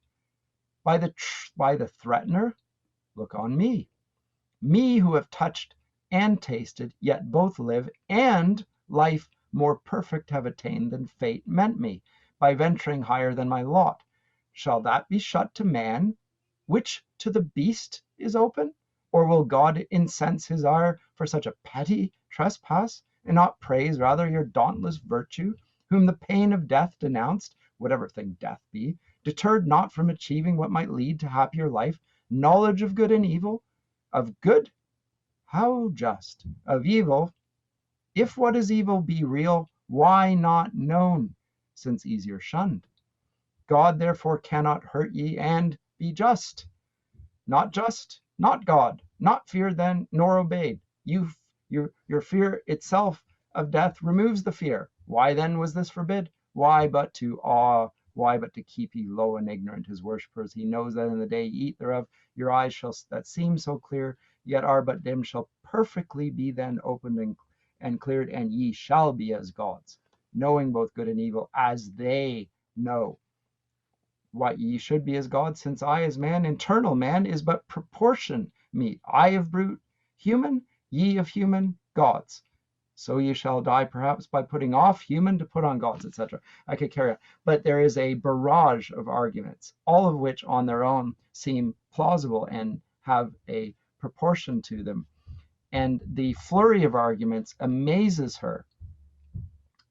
By the threatener, look on me. Me who have touched and tasted, yet both live, and life more perfect have attained than fate meant me, by venturing higher than my lot. Shall that be shut to man, which to the beast is open? Or will God incense his ire for such a petty trespass, and not praise rather your dauntless virtue, whom the pain of death denounced, whatever thing death be, deterred not from achieving what might lead to happier life, knowledge of good and evil, of good, how just, of evil, if what is evil be real, why not known, since easier shunned? God therefore cannot hurt ye, and be just. Not just, not God, not feared then, nor obeyed. Your fear itself of death removes the fear. Why then was this forbid? Why but to awe? Why but to keep ye low and ignorant his worshippers? He knows that in the day ye eat thereof, your eyes shall that seem so clear, yet are but dim, shall perfectly be then opened and cleared, and ye shall be as gods, knowing both good and evil, as they know. What ye should be as gods, since I as man, internal man, is but proportion meet. I of brute human, ye of human gods. So ye shall die perhaps by putting off human to put on gods, etc. I could carry on. But there is a barrage of arguments, all of which on their own seem plausible and have a proportion to them. And the flurry of arguments amazes her,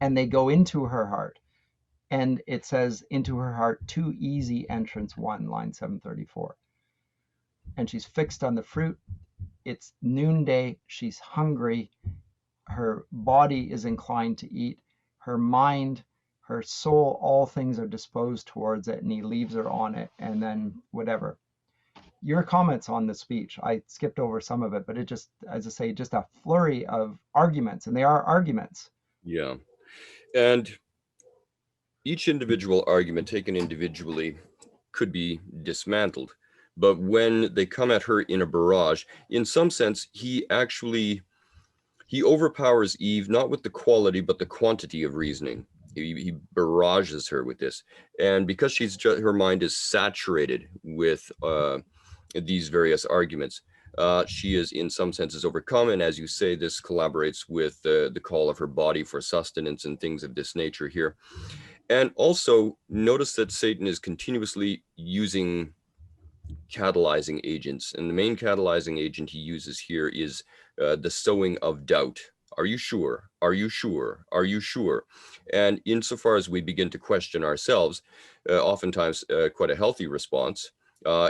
and they go into her heart. And it says, into her heart, too easy entrance 1, line 734. And she's fixed on the fruit. It's noonday. She's hungry. Her body is inclined to eat. Her mind, her soul, all things are disposed towards it, and he leaves her on it, and then whatever. Your comments on the speech, I skipped over some of it, but it just, as I say, just a flurry of arguments, and they are arguments. Yeah. And each individual argument taken individually could be dismantled. But when they come at her in a barrage, in some sense, he overpowers Eve, not with the quality, but the quantity of reasoning. He barrages her with this. And because her mind is saturated with these various arguments, she is in some senses overcome. And as you say, this collaborates with the call of her body for sustenance and things of this nature here. And also notice that Satan is continuously using catalyzing agents. And the main catalyzing agent he uses here is the sowing of doubt. Are you sure? Are you sure? Are you sure? And insofar as we begin to question ourselves, oftentimes quite a healthy response,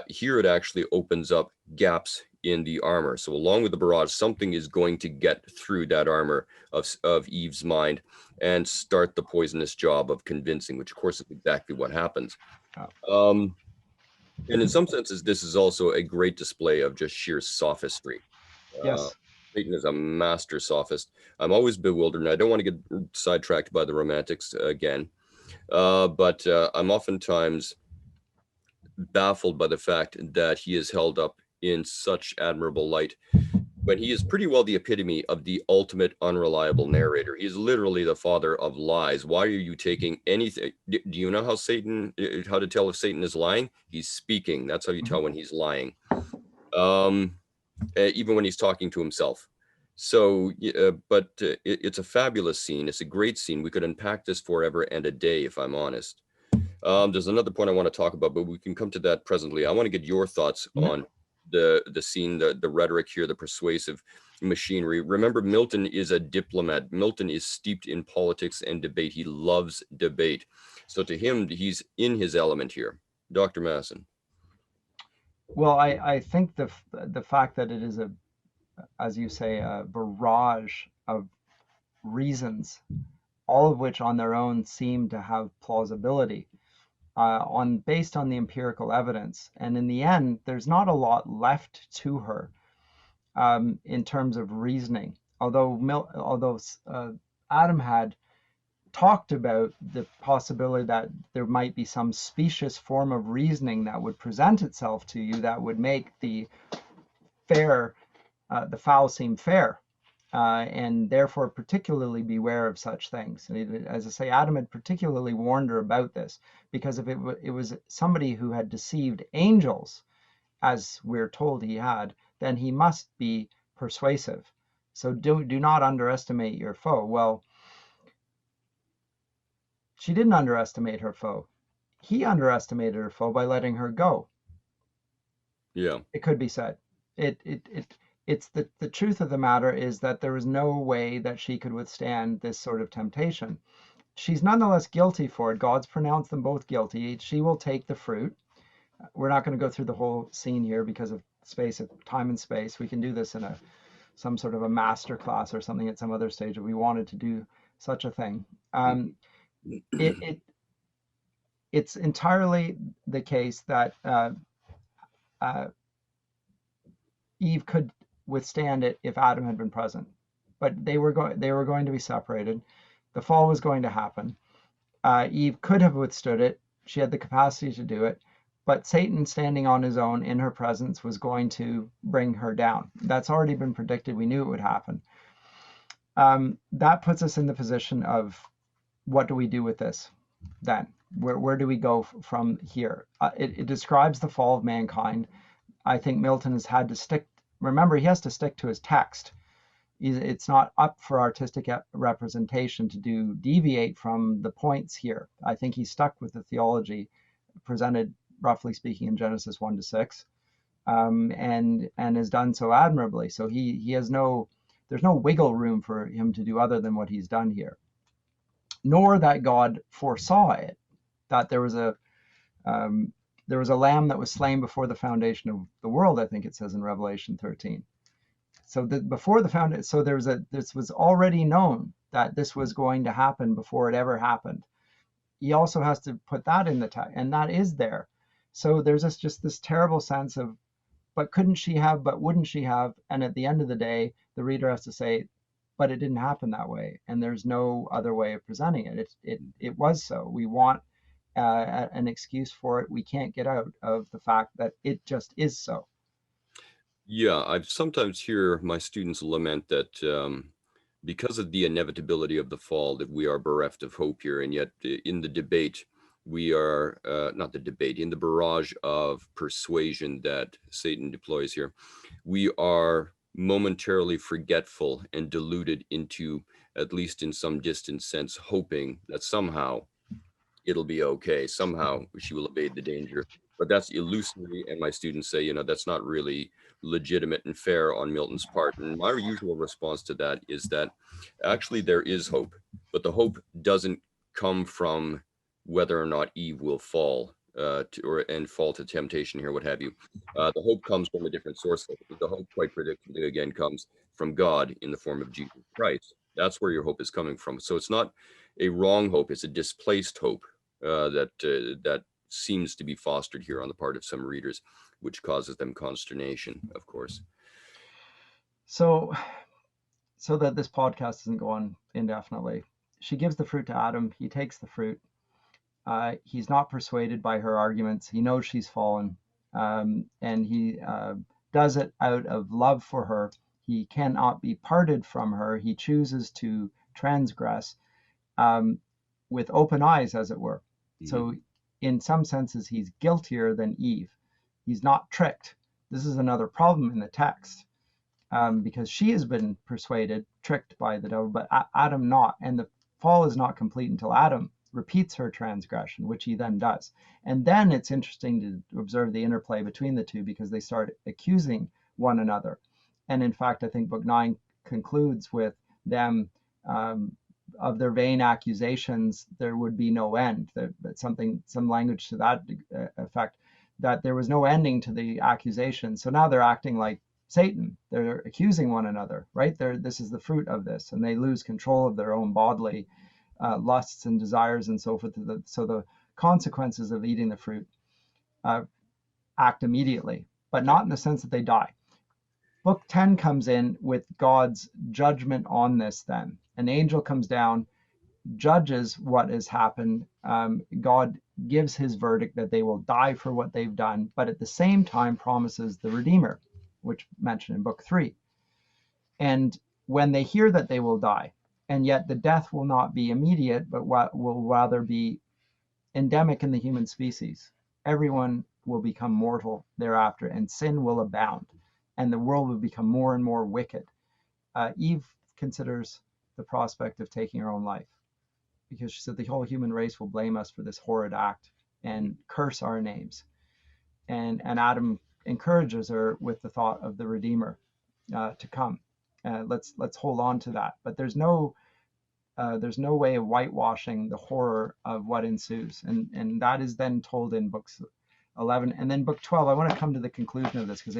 here it actually opens up gaps in the armor. So along with the barrage, something is going to get through that armor of Eve's mind and start the poisonous job of convincing, which of course is exactly what happens. And in some senses, this is also a great display of just sheer sophistry. Yes. Satan is a master sophist. I'm always bewildered, and I don't want to get sidetracked by the romantics again, but I'm oftentimes baffled by the fact that he is held up in such admirable light when he is pretty well the epitome of the ultimate unreliable narrator. He is literally the father of lies. Why are you taking anything? Do you know how to tell if Satan is lying? He's speaking. That's how you tell when he's lying. Even when he's talking to himself. So, but it's a fabulous scene. It's a great scene. We could unpack this forever and a day, if I'm honest. There's another point I want to talk about, but we can come to that presently. I want to get your thoughts on the scene, the rhetoric here, the persuasive machinery. Remember, Milton is a diplomat. Milton is steeped in politics and debate. He loves debate. So to him, he's in his element here. Dr. Masson. Well, I think the fact that it is as you say, a barrage of reasons, all of which on their own seem to have plausibility, based on the empirical evidence. And in the end, there's not a lot left to her in terms of reasoning. Although Adam had talked about the possibility that there might be some specious form of reasoning that would present itself to you that would make the foul seem fair, and therefore particularly beware of such things. And as I say, Adam had particularly warned her about this, because if it was somebody who had deceived angels, as we're told he had, then he must be persuasive. So do not underestimate your foe. Well, she didn't underestimate her foe. He underestimated her foe by letting her go. Yeah. It could be said. It's the truth of the matter is that there is no way that she could withstand this sort of temptation. She's nonetheless guilty for it. God's pronounced them both guilty. She will take the fruit. We're not going to go through the whole scene here because of time and space. We can do this in some sort of a master class or something at some other stage if we wanted to do such a thing. It's entirely the case that Eve could withstand it if Adam had been present, but they were going to be separated. The fall was going to happen. Eve could have withstood it. She had the capacity to do it, but Satan, standing on his own in her presence, was going to bring her down. That's already been predicted. We knew it would happen. That puts us in the position of, what do we do with this then? Where do we go from here? It describes the fall of mankind. I think Milton has had to stick. Remember, he has to stick to his text. It's not up for artistic representation to deviate from the points here. I think he's stuck with the theology presented, roughly speaking, in Genesis 1-6, and has done so admirably. So there's no wiggle room for him to do other than what he's done here. Nor that God foresaw it, that there was a lamb that was slain before the foundation of the world, I think it says in Revelation 13. So before the foundation, so this was already known that this was going to happen before it ever happened. He also has to put that in the text, and that is there. So there's just this terrible sense of, but couldn't she have, but wouldn't she have? And at the end of the day, the reader has to say, but it didn't happen that way, and there's no other way of presenting it. It was so. We want an excuse for it. We can't get out of the fact that it just is so. Yeah, I sometimes hear my students lament that because of the inevitability of the fall, that we are bereft of hope here. And yet in the debate, we are, not the debate, in the barrage of persuasion that Satan deploys here, we are momentarily forgetful and deluded into, at least in some distant sense, hoping that somehow it'll be okay. Somehow she will evade the danger. But that's illusory. And my students say, that's not really legitimate and fair on Milton's part. And my usual response to that is that actually there is hope, but the hope doesn't come from whether or not Eve will fall and fall to temptation here, what have you. The hope comes from a different source. The hope, quite predictably, again, comes from God in the form of Jesus Christ. That's where your hope is coming from. So it's not a wrong hope; it's a displaced hope that seems to be fostered here on the part of some readers, which causes them consternation, of course. So that this podcast doesn't go on indefinitely, she gives the fruit to Adam. He takes the fruit. He's not persuaded by her arguments. He knows she's fallen, and he does it out of love for her. He cannot be parted from her. He chooses to transgress with open eyes, as it were. Mm-hmm. So in some senses, he's guiltier than Eve. He's not tricked. This is another problem in the text, because she has been persuaded, tricked by the devil, but Adam not. And the fall is not complete until Adam repeats her transgression, which he then does. And then it's interesting to observe the interplay between the two, because they start accusing one another. And in fact, I think book 9 concludes with them, of their vain accusations, there would be no end. That some language to that effect, that there was no ending to the accusation. So now they're acting like Satan. They're accusing one another, right? This is the fruit of this, and they lose control of their own bodily lusts and desires and so forth. So the consequences of eating the fruit act immediately, but not in the sense that they die. Book 10 comes in with God's judgment on this then. An angel comes down, judges what has happened. God gives his verdict that they will die for what they've done, but at the same time promises the Redeemer, which mentioned in book 3. And when they hear that they will die, and yet the death will not be immediate, but what will rather be endemic in the human species. Everyone will become mortal thereafter, and sin will abound, and the world will become more and more wicked. Eve considers the prospect of taking her own life, because she said the whole human race will blame us for this horrid act and curse our names. And Adam encourages her with the thought of the Redeemer to come. Let's hold on to that. But there's no way of whitewashing the horror of what ensues, and that is then told in books 11 and then book 12. I want to come to the conclusion of this, because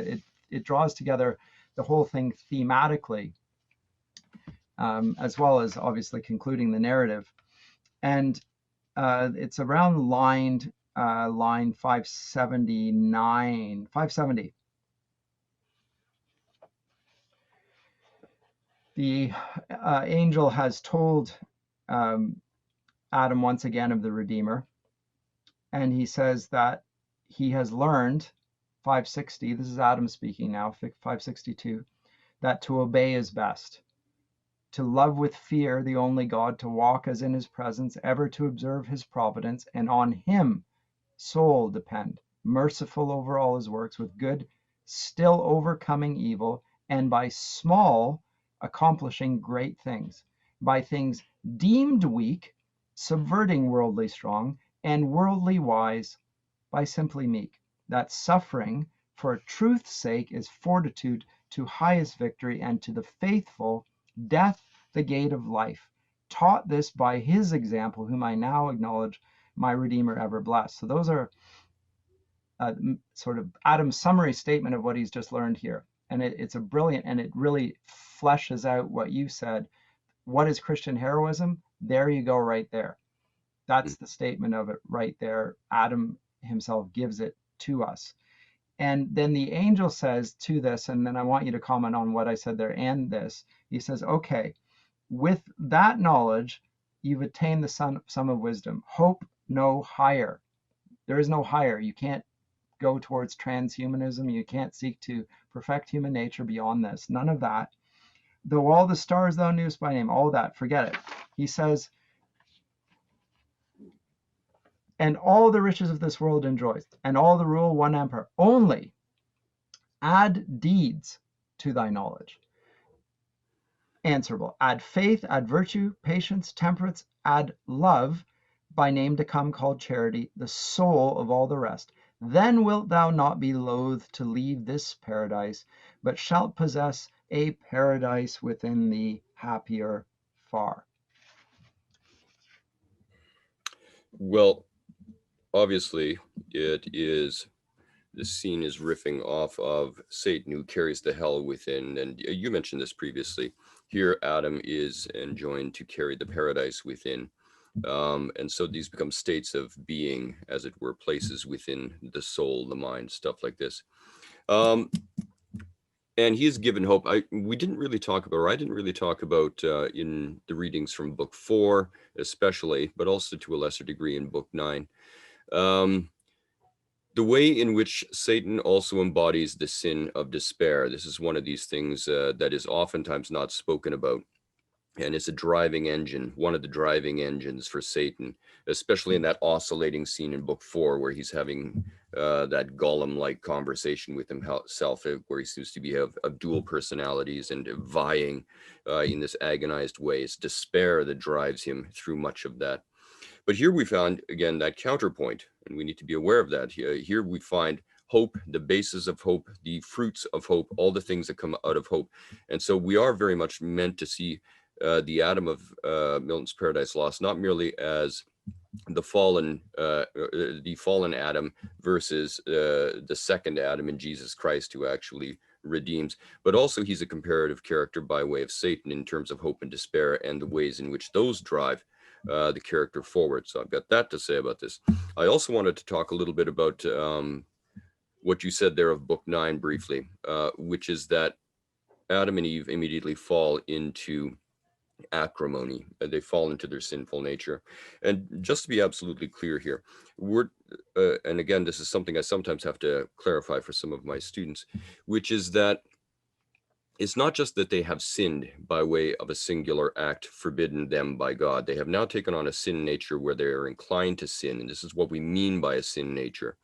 it draws together the whole thing thematically, as well as obviously concluding the narrative. And it's around line 570. The angel has told Adam once again of the Redeemer, and he says that he has learned, 560, this is Adam speaking now, 562, that to obey is best, to love with fear the only God, to walk as in his presence, ever to observe his providence, and on him soul depend, merciful over all his works, with good still overcoming evil, and by small accomplishing great things, by things deemed weak subverting worldly strong, and worldly wise by simply meek, that suffering for truth's sake is fortitude to highest victory, and to the faithful death the gate of life, taught this by his example, whom I now acknowledge my Redeemer ever blessed. So those are sort of Adam's summary statement of what he's just learned here. and it's a brilliant, and it really fleshes out what you said. What is Christian heroism? There you go, right there. That's the statement of it right there. Adam himself gives it to us. And then the angel says to this, and then I want you to comment on what I said there and this. He says, okay, with that knowledge, you've attained the sum of wisdom. Hope no higher. There is no higher. You can't go towards transhumanism. You can't seek to perfect human nature beyond this. None of that. Though all the stars thou knewest by name, all that, forget it. He says, and all the riches of this world enjoys, and all the rule one emperor. Only add deeds to thy knowledge. Answerable. Add faith, add virtue, patience, temperance, add love, by name to come called charity, the soul of all the rest. Then wilt thou not be loath to leave this paradise, but shalt possess a paradise within thee, happier far. Well, obviously, this scene is riffing off of Satan, who carries the hell within. And you mentioned this previously. Here, Adam is enjoined to carry the paradise within. And so these become states of being, as it were, places within the soul, the mind, stuff like this. And he is given hope. We didn't really talk about, or I didn't really talk about in the readings from book 4, especially, but also to a lesser degree in book 9. The way in which Satan also embodies the sin of despair. This is one of these things that is oftentimes not spoken about. And it's a driving engine, one of the driving engines for Satan, especially in that oscillating scene in book 4, where he's having that Gollum-like conversation with himself, where he seems to be of dual personalities and vying in this agonized way. It's despair that drives him through much of that. But here we found, again, that counterpoint, and we need to be aware of that. Here we find hope, the basis of hope, the fruits of hope, all the things that come out of hope. And so we are very much meant to see the Adam of Milton's Paradise Lost not merely as the fallen Adam versus the second Adam in Jesus Christ, who actually redeems, but also he's a comparative character by way of Satan in terms of hope and despair and the ways in which those drive the character forward. So I've got that to say about this. I also wanted to talk a little bit about what you said there of book 9 briefly, which is that Adam and Eve immediately fall into acrimony. They fall into their sinful nature. And just to be absolutely clear here, and again, this is something I sometimes have to clarify for some of my students, which is that it's not just that they have sinned by way of a singular act forbidden them by God. They have now taken on a sin nature where they are inclined to sin. And this is what we mean by a sin nature.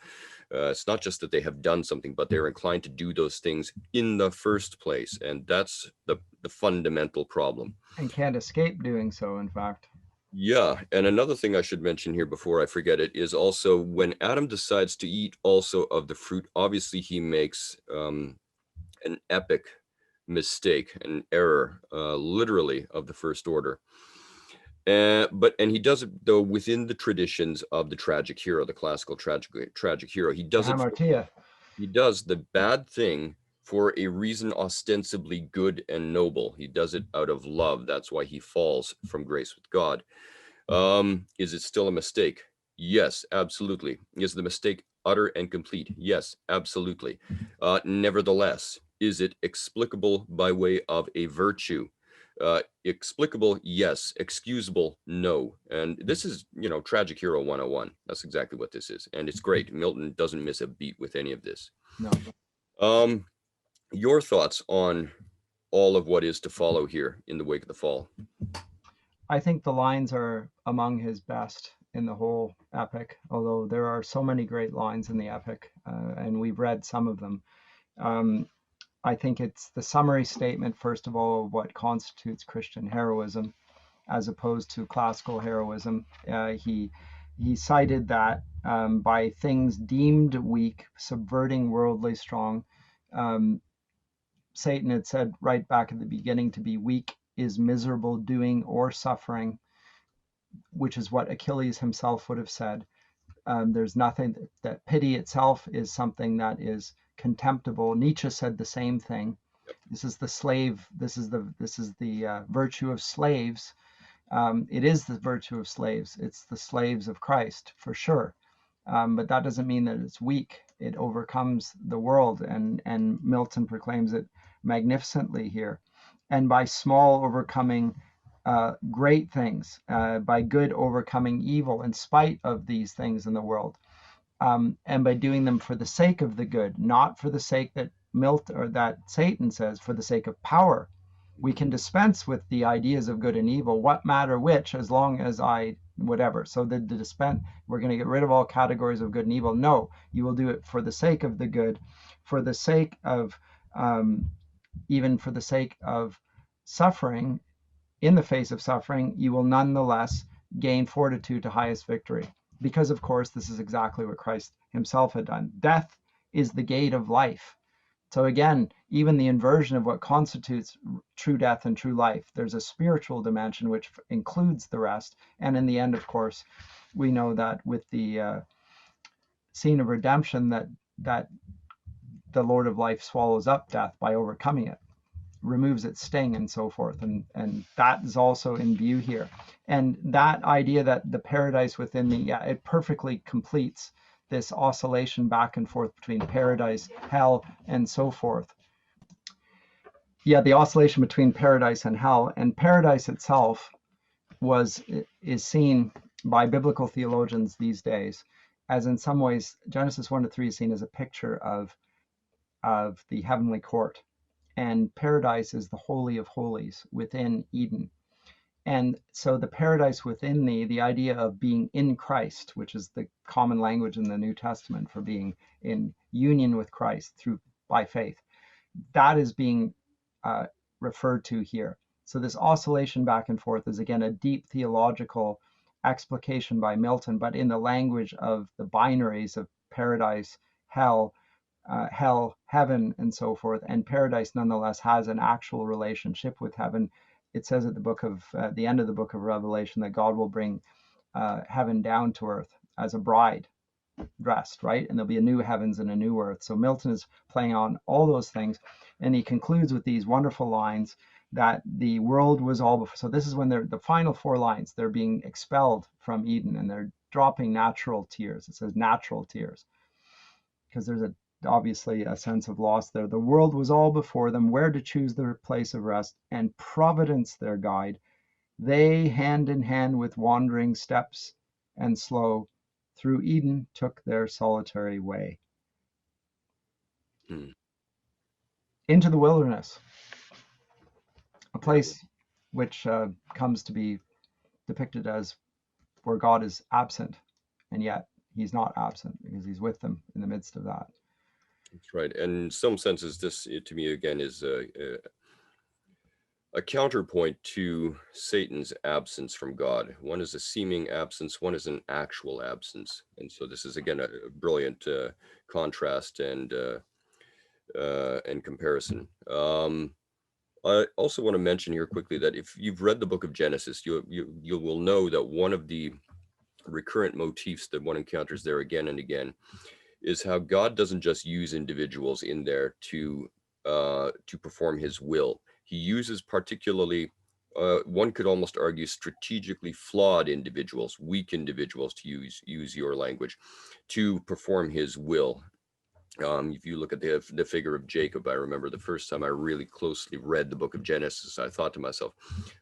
It's not just that they have done something, but they're inclined to do those things in the first place. And that's the fundamental problem. And can't escape doing so, in fact. Yeah. And another thing I should mention here before I forget it is also when Adam decides to eat also of the fruit, obviously he makes an epic mistake, an error, literally of the first order. And he does it though within the traditions of the tragic hero, the classical tragic hero. He does he does the bad thing for a reason ostensibly good and noble. He does it out of love. That's why he falls from grace with God. Is it still a mistake? Yes, absolutely. Is the mistake utter and complete? Yes, absolutely. Nevertheless, is it explicable by way of a virtue? Explicable, yes. Excusable, no. And this is, Tragic Hero 101. That's exactly what this is. And it's great. Milton doesn't miss a beat with any of this. No. Your thoughts on all of what is to follow here in the wake of the fall? I think the lines are among his best in the whole epic, although there are so many great lines in the epic, and we've read some of them. I think it's the summary statement, first of all, of what constitutes Christian heroism, as opposed to classical heroism. He cited that by things deemed weak, subverting worldly strong. Satan had said right back at the beginning, to be weak is miserable doing or suffering, which is what Achilles himself would have said. There's nothing that pity itself is something that is contemptible. Nietzsche said the same thing. This is the slave. This is the virtue of slaves. It is the virtue of slaves. It's the slaves of Christ for sure. But that doesn't mean that it's weak. It overcomes the world, and Milton proclaims it magnificently here. And by small overcoming great things, by good overcoming evil in spite of these things in the world, and by doing them for the sake of the good, not for the sake that that Satan says, for the sake of power. We can dispense with the ideas of good and evil. What matter which, as long as whatever. So the dispense, we're going to get rid of all categories of good and evil. No, you will do it for the sake of the good, for the sake of, even for the sake of suffering. In the face of suffering, you will nonetheless gain fortitude to highest victory. Because, of course, this is exactly what Christ himself had done. Death is the gate of life. So again, even the inversion of what constitutes true death and true life, there's a spiritual dimension which includes the rest. And in the end, of course, we know that with the scene of redemption, that the Lord of life swallows up death by overcoming it, removes its sting, and so forth. And that is also in view here. And that idea that the paradise within it perfectly completes this oscillation back and forth between paradise, hell, and so forth. The oscillation between paradise and hell. And paradise itself is seen by biblical theologians these days as, in some ways, Genesis 1-3 is seen as a picture of the heavenly court. And paradise is the holy of holies within Eden. And so the paradise within the idea of being in Christ, which is the common language in the New Testament for being in union with Christ by faith, that is being referred to here. So this oscillation back and forth is, again, a deep theological explication by Milton, but in the language of the binaries of paradise, hell, heaven, and so forth. And paradise nonetheless has an actual relationship with heaven. It says at the end of the book of Revelation that God will bring heaven down to earth as a bride dressed, right? And there'll be a new heavens and a new earth. So Milton is playing on all those things. And he concludes with these wonderful lines that the world was all before. So this is when the final 4 lines, they're being expelled from Eden and they're dropping natural tears. It says natural tears because there's obviously a sense of loss there. The world was all before them, where to choose their place of rest, and providence their guide. They, hand in hand with wandering steps and slow, through Eden took their solitary way. Into the wilderness, a place which comes to be depicted as where God is absent, and yet he's not absent because he's with them in the midst of that. That's right. And in some senses, this, to me, again, is a counterpoint to Satan's absence from God. One is a seeming absence, one is an actual absence. And so this is, again, a brilliant contrast and comparison. I also want to mention here quickly that if you've read the book of Genesis, you will know that one of the recurrent motifs that one encounters there again and again is how God doesn't just use individuals in there to perform his will. He uses particularly, one could almost argue, strategically flawed individuals, weak individuals, to use your language, to perform his will. If you look at the figure of Jacob, I remember the first time I really closely read the book of Genesis, I thought to myself,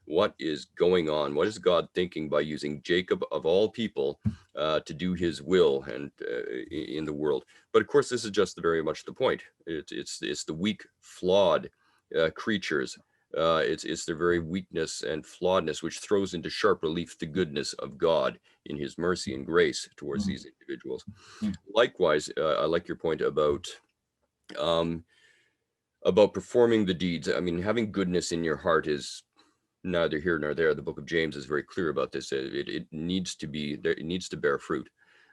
what is going on? What is God thinking by using Jacob, of all people, to do his will and in the world? But of course, this is just very much the point. It's the weak, flawed creatures. It's their very weakness and flawedness which throws into sharp relief the goodness of God in his mercy and grace towards these individuals. Likewise, I like your point about performing the deeds. I mean, having goodness in your heart is neither here nor there. The book of James is very clear about this. It needs to be there. It needs to bear fruit.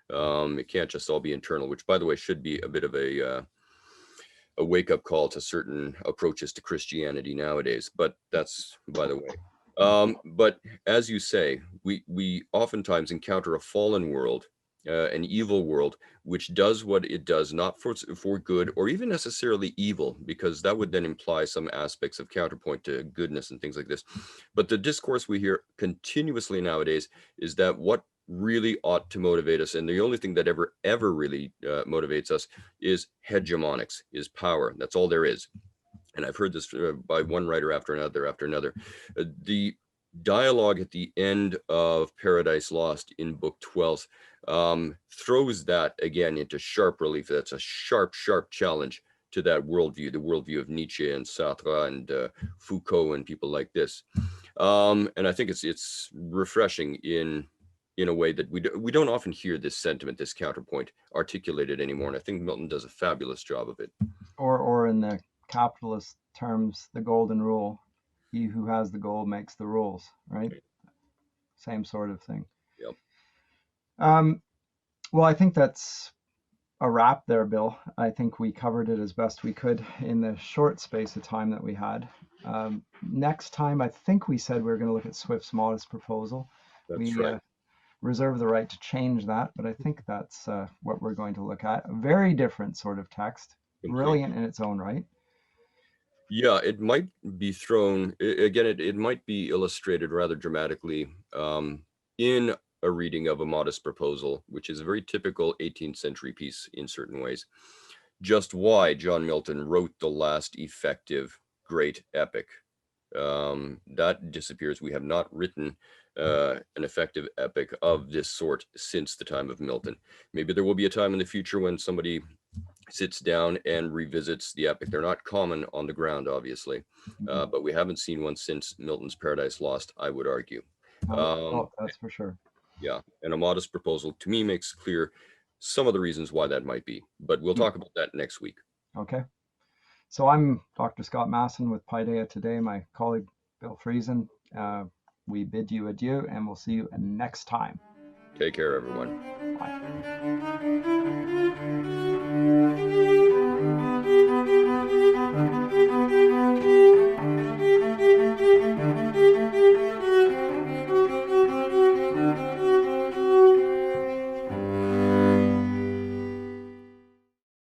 It can't just all be internal, which, by the way, should be a bit of a wake-up call to certain approaches to Christianity nowadays, but that's by the way. But as you say, we oftentimes encounter a fallen world an evil world, which does what it does, not for good or even necessarily evil, because that would then imply some aspects of counterpoint to goodness and things like this. But the discourse we hear continuously nowadays is that what really ought to motivate us, and the only thing that ever really motivates us, is hegemonics, is power. That's all there is. And I've heard this by one writer after another. The dialogue at the end of Paradise Lost in book 12 throws that again into sharp relief. That's a sharp challenge to that worldview, the worldview of Nietzsche and Sartre and Foucault and people like this. And I think it's refreshing in a way that we don't often hear this sentiment, this counterpoint articulated anymore. And I think Milton does a fabulous job of it. Or in the capitalist terms, the golden rule: he who has the gold makes the rules, right? Same sort of thing. Yep. Well, I think that's a wrap there, Bill. I think we covered it as best we could in the short space of time that we had. Next time, I think we said we were going to look at Swift's modest proposal. That's right. Reserve the right to change that, but I think that's what we're going to look at. A very different sort of text, brilliant in its own right. Yeah, it might be thrown again. It might be illustrated rather dramatically in a reading of A Modest Proposal, which is a very typical 18th century piece in certain ways. Just why John Milton wrote the last effective great epic. That disappears. We have not written an effective epic of this sort since the time of Milton. Maybe there will be a time in the future when somebody sits down and revisits the epic. They're not common on the ground, obviously, but we haven't seen one since Milton's Paradise Lost, I would argue. That's for sure. Yeah, and A Modest Proposal to me makes clear some of the reasons why that might be, but we'll talk about that next week. Okay. So I'm Dr. Scott Masson with Paideia today, my colleague Bill Friesen. We bid you adieu, and we'll see you next time. Take care, everyone. Bye.